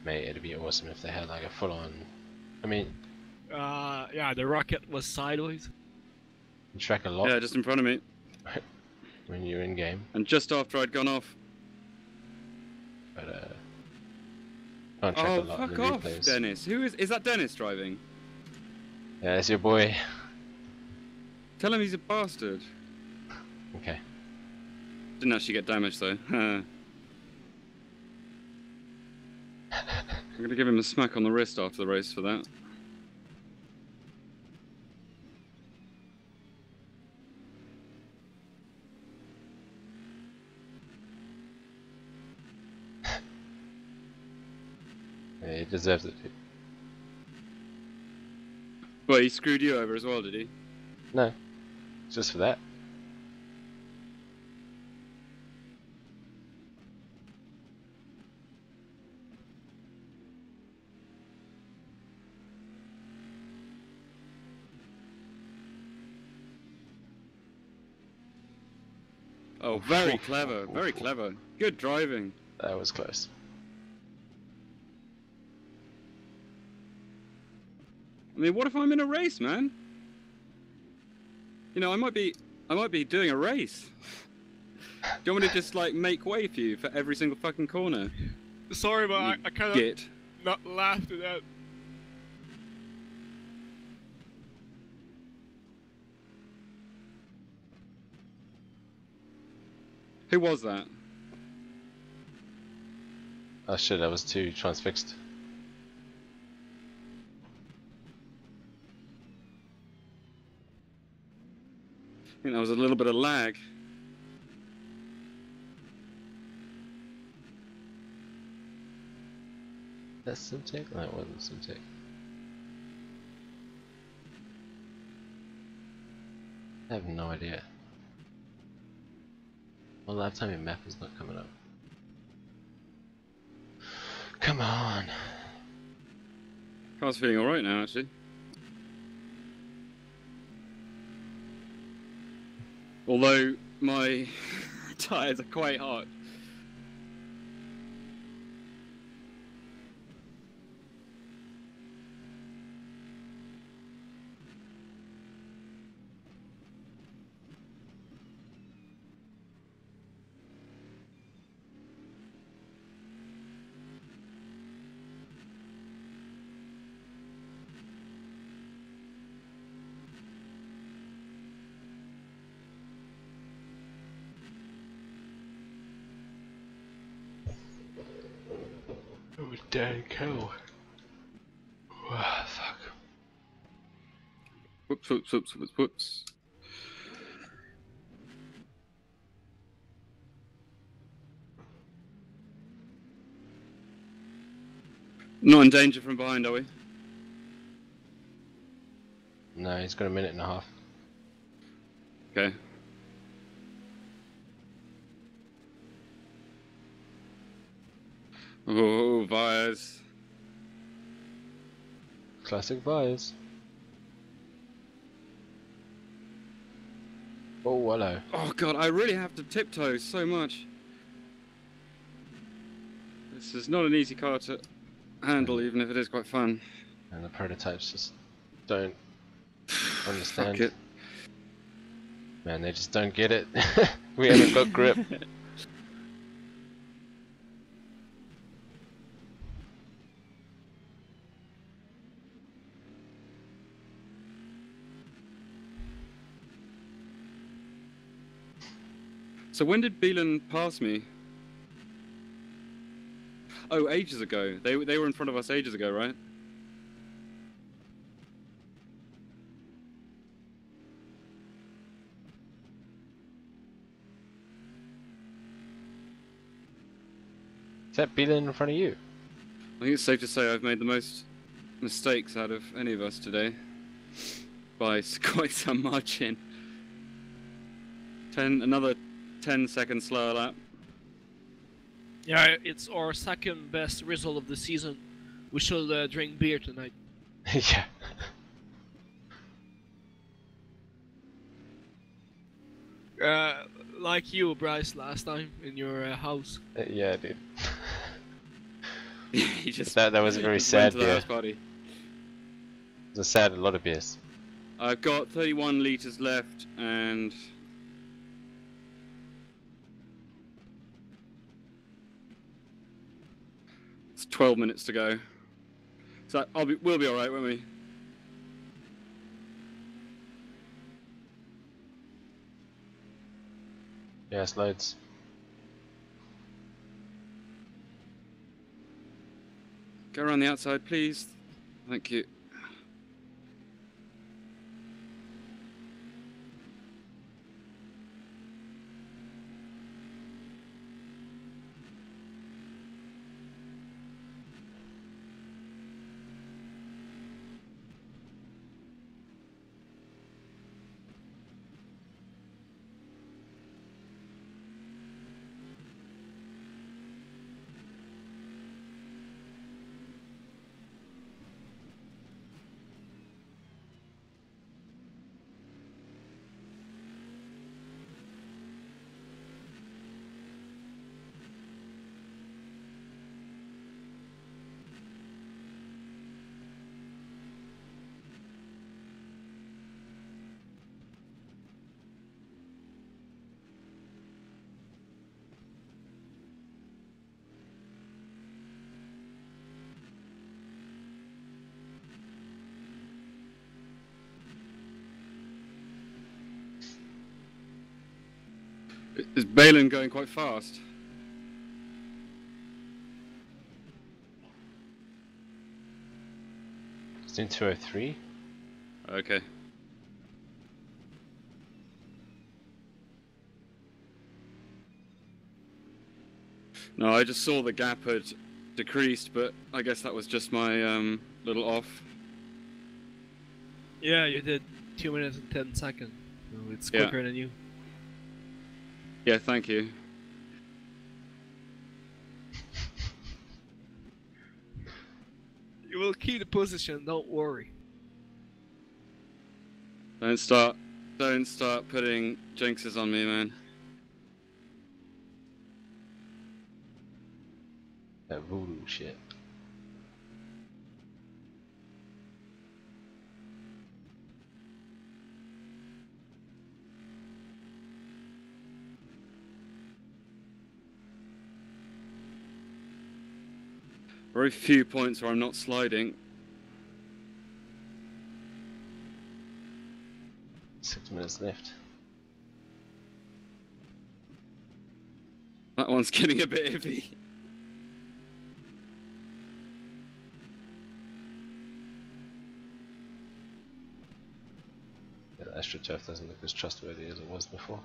Mate, it'd be awesome if they had like a full-on. I mean, Yeah, the rocket was sideways. you track a lot Yeah, just in front of me. when you're in game, And just after I'd gone off. but can't track a Oh, lot in fuck the off, replays. Dennis. Who is that Dennis driving? Yeah, that's your boy. Tell him he's a bastard. Okay. Didn't actually get damaged though. I'm gonna give him a smack on the wrist after the race for that. Yeah, he deserves it. Well, he screwed you over as well, did he? No, just for that. Oh, very clever, very clever. Good driving. That was close. I mean, what if I'm in a race, man? You know, I might be doing a race. Do you want me to just like make way for you for every single fucking corner? Sorry, but I kind of Git. not laughed at that. Who was that? Oh shit, that was too transfixed. I think that was a little bit of lag. That's Simtech? No, it wasn't Simtech. I have no idea. My lifetime in map is not coming up. Come on! Car's feeling alright now, actually. Although my tyres are quite hot. Oh, dang cow. Wow, fuck. Whoops, whoops, whoops, whoops, whoops. Not in danger from behind, are we? No, he's got a minute and a half. Okay. Oh, Vyers. Classic Vyers. Oh, hello. Oh god, I really have to tiptoe so much. This is not an easy car to handle, even if it is quite fun. And the prototypes just don't Fuck understand. it. Man, they just don't get it. We haven't got grip. So when did Beelan pass me? Oh, ages ago. They were in front of us ages ago, right? Is that Beelan in front of you? I think it's safe to say I've made the most mistakes out of any of us today. By quite some margin. Another 10 seconds slower lap. Yeah, it's our second best result of the season. We should drink beer tonight. Yeah. Like you, Bryce, last time in your house. Yeah, dude. He just That was a very just sad went to the beer. house party. It was a sad, a lot of beers. I've got 31 litres left and it's 12 minutes to go. So we'll be alright, won't we? Yeah, it's loads. Go around the outside, please. Thank you. Is Balin going quite fast? It's in 203. Okay. No, I just saw the gap had decreased, but I guess that was just my little off. Yeah, you did 2 minutes and 10 seconds. So it's Yeah. quicker than you. Yeah, thank you. You will keep the position, don't worry. Don't start putting jinxes on me, man. That voodoo shit. Very few points where I'm not sliding. 6 minutes left. That one's getting a bit iffy. Yeah, the AstroTurf doesn't look as trustworthy as it was before.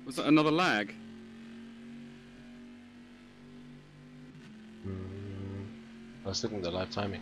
Was that another lag? I was looking at the live timing.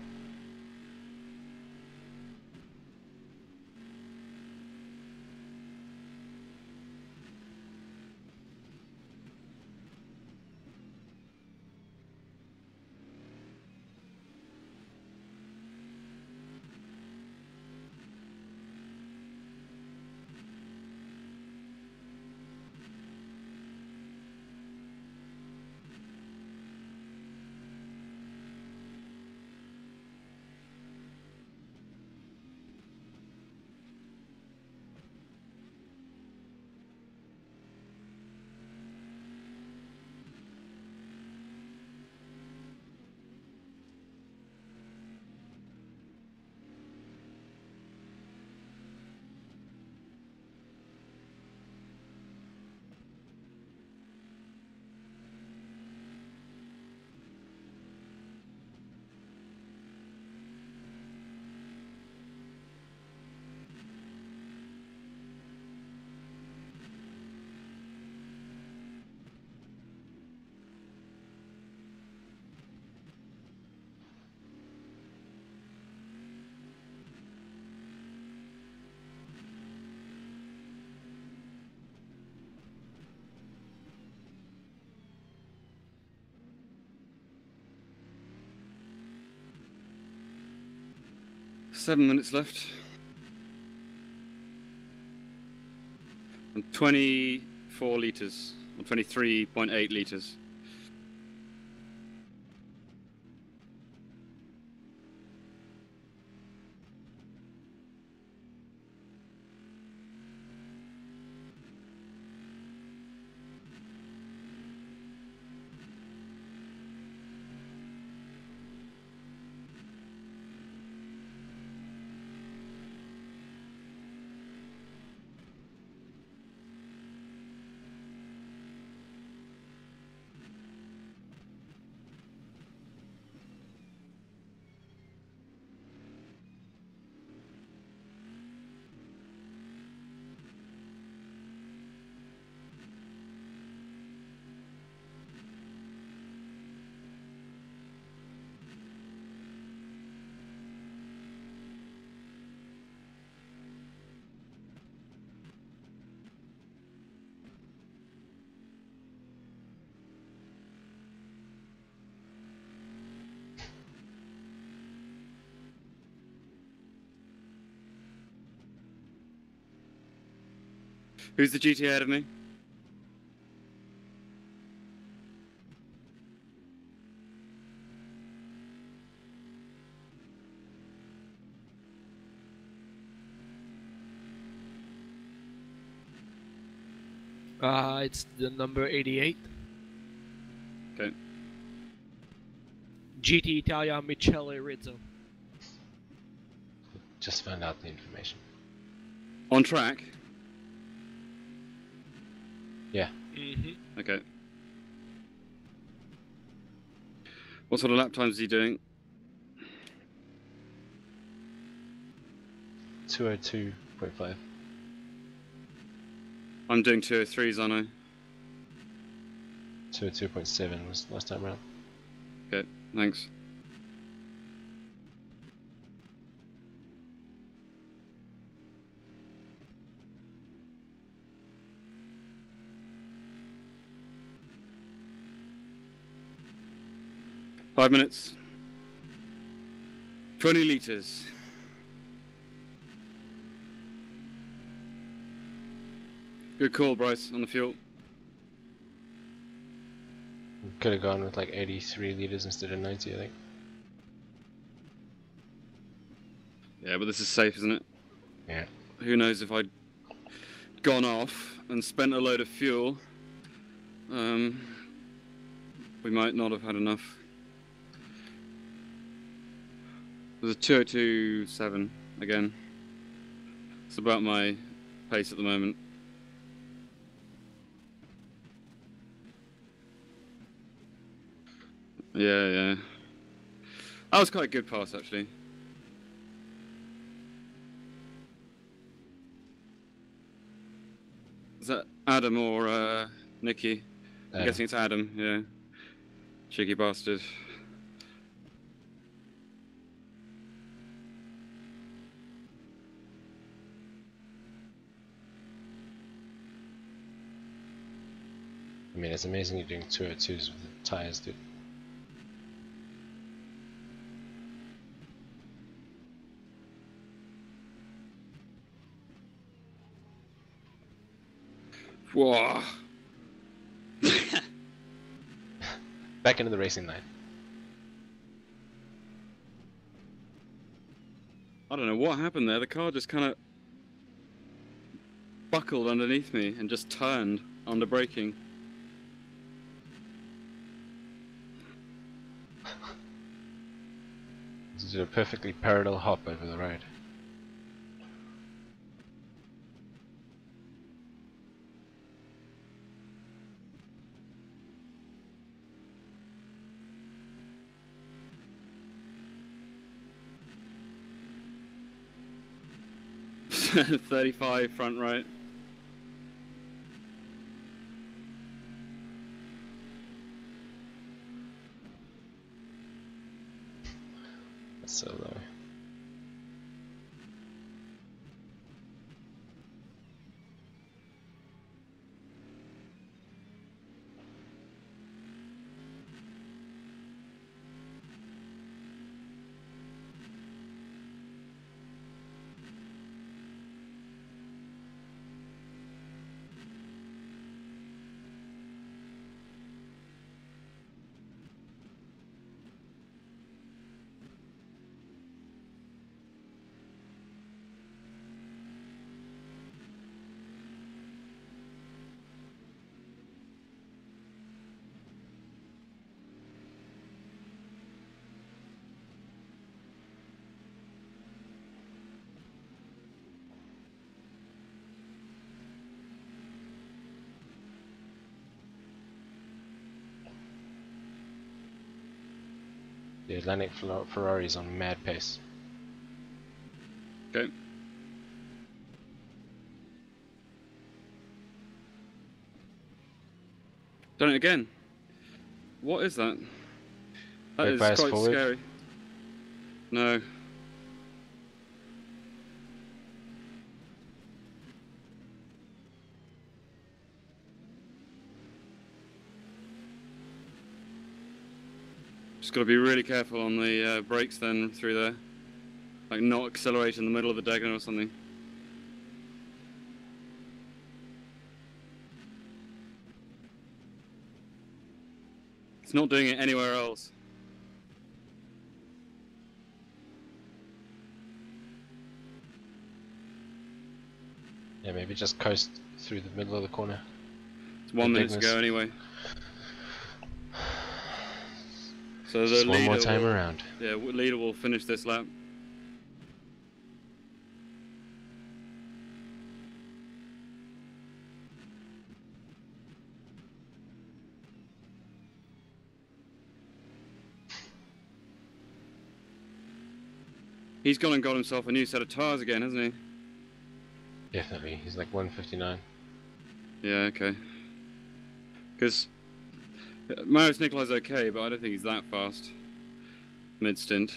Seven minutes left. And 24 litres, or 23.8 litres. Who's the GT ahead of me? It's the number 88. Okay. GT Italia Michele Rizzo. Just found out the information. On track? Yeah. Mm-hmm. Okay. What sort of lap times is he doing? 202.5. I'm doing 203s, aren't I? 202.7 was last time around. Okay, thanks. Five minutes. 20 litres. Good call, Bryce, on the fuel. Could have gone with like 83 liters instead of 90, I think. Yeah, but this is safe, isn't it? Yeah. Who knows if I'd gone off and spent a load of fuel, we might not have had enough. There's a 202.7 again. It's about my pace at the moment. Yeah. That was quite a good pass, actually. Is that Adam or Nikki? I'm Adam. guessing it's Adam, yeah. Cheeky bastard. I mean, it's amazing you're doing 202s with the tires, dude. Whoa. Back into the racing line. I don't know what happened there. The car just kind of buckled underneath me and just turned under braking. This is a perfectly parallel hop over the road. .35 front right. That's so low. The Atlantic Ferrari's on mad pace. Okay. Done it again. What is that? That Brake is bias quite forward. scary. No. Just got to be really careful on the brakes then through there. Like not accelerate in the middle of the diagonal or something. It's not doing it anywhere else. Yeah, maybe just coast through the middle of the corner. It's 1 minute to Ridiculous. go anyway. So the Just one more leader time will, around. yeah, leader will finish this lap. He's gone and got himself a new set of tires again, hasn't he? Definitely. He's like 159. Yeah, okay. Because Marius Nikolai's okay, but I don't think he's that fast. Mid-stint.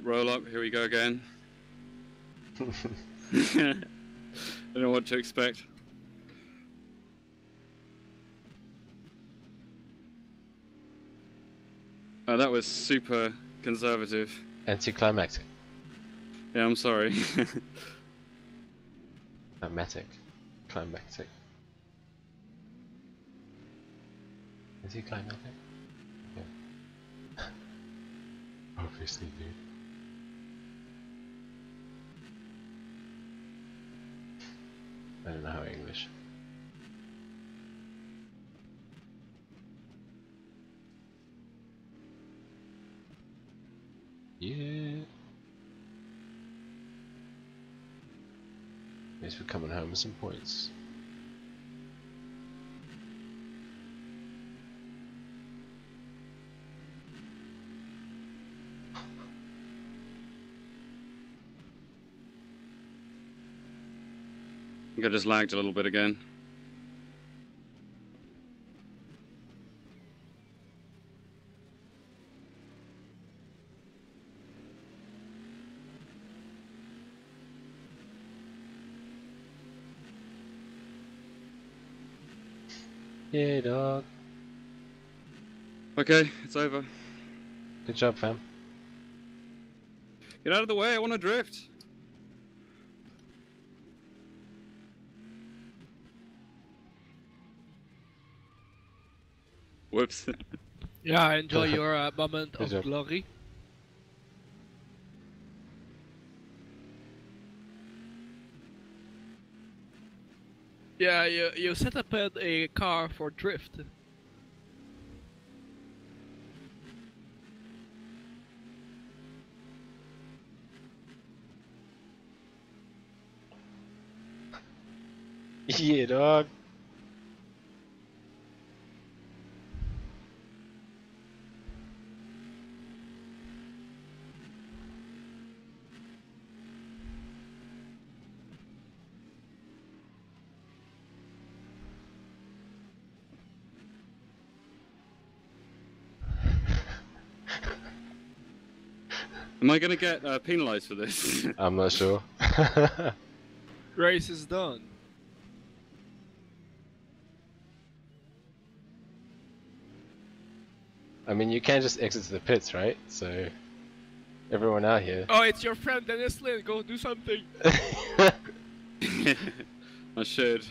Roll up, here we go again. I don't know what to expect. That was super conservative. Anticlimactic. Yeah, I'm sorry. Climatic. Climactic. Is he climatic? Yeah. Obviously, dude. I don't know how English. Yeah. At least we're coming home with some points. I think I just lagged a little bit again. Yeah, dog. Okay, it's over. Good job, fam. Get out of the way, I want to drift. Whoops. Yeah, enjoy your moment Good of job. glory. Yeah, you set up a car for drift. Yeah, dog. Am I gonna get penalized for this? I'm not sure. Race is done. I mean, you can just exit the pits, right? So, everyone out here. Oh, it's your friend Dennis Lynn. Go do something. I should.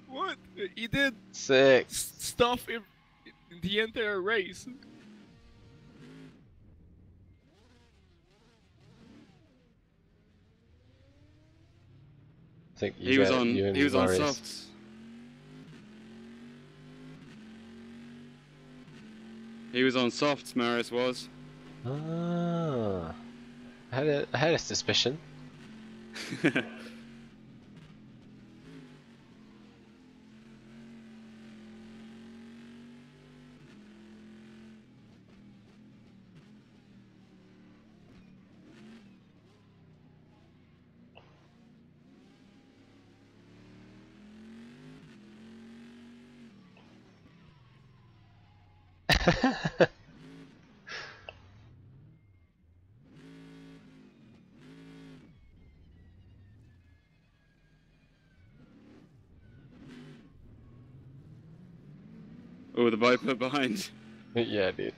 What? He did Sick. stuff in the entire race. I think you He was got- on. you and He was on Marius. softs. He was on softs. Marius was. Ah, I had a suspicion. Oh, the Viper behind. Yeah, dude.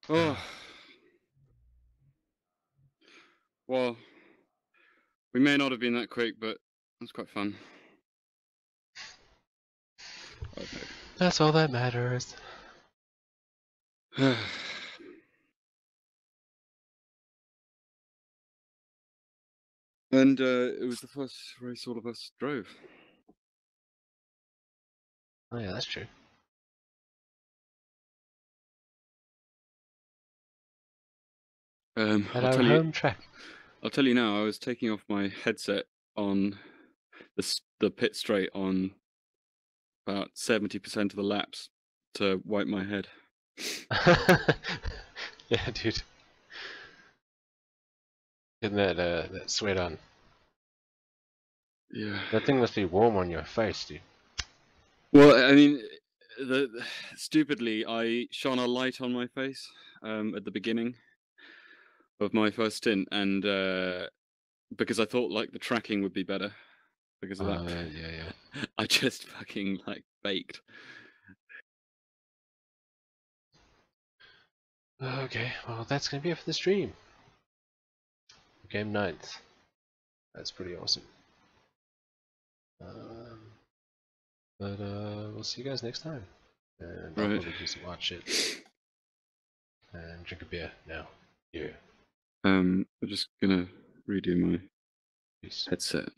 Oh. Well, we may not have been that quick, but that's quite fun. Okay. That's all that matters. And it was the first race all of us drove. Oh yeah, that's true. At I'll our tell you. home track. I'll tell you now. I was taking off my headset on the pit straight on about 70% of the laps to wipe my head. Yeah, dude. Getting that sweat on. Yeah. That thing must be warm on your face, dude. Well, I mean, stupidly, I shone a light on my face at the beginning of my first stint, and because I thought like the tracking would be better because of that. Yeah. I just fucking like baked. Okay, well that's gonna be it for the stream. Game 9th. That's pretty awesome. But we'll see you guys next time. And I'll Right. probably do some art shit. And drink a beer now. Yeah. I'm just gonna redo my Peace. headset.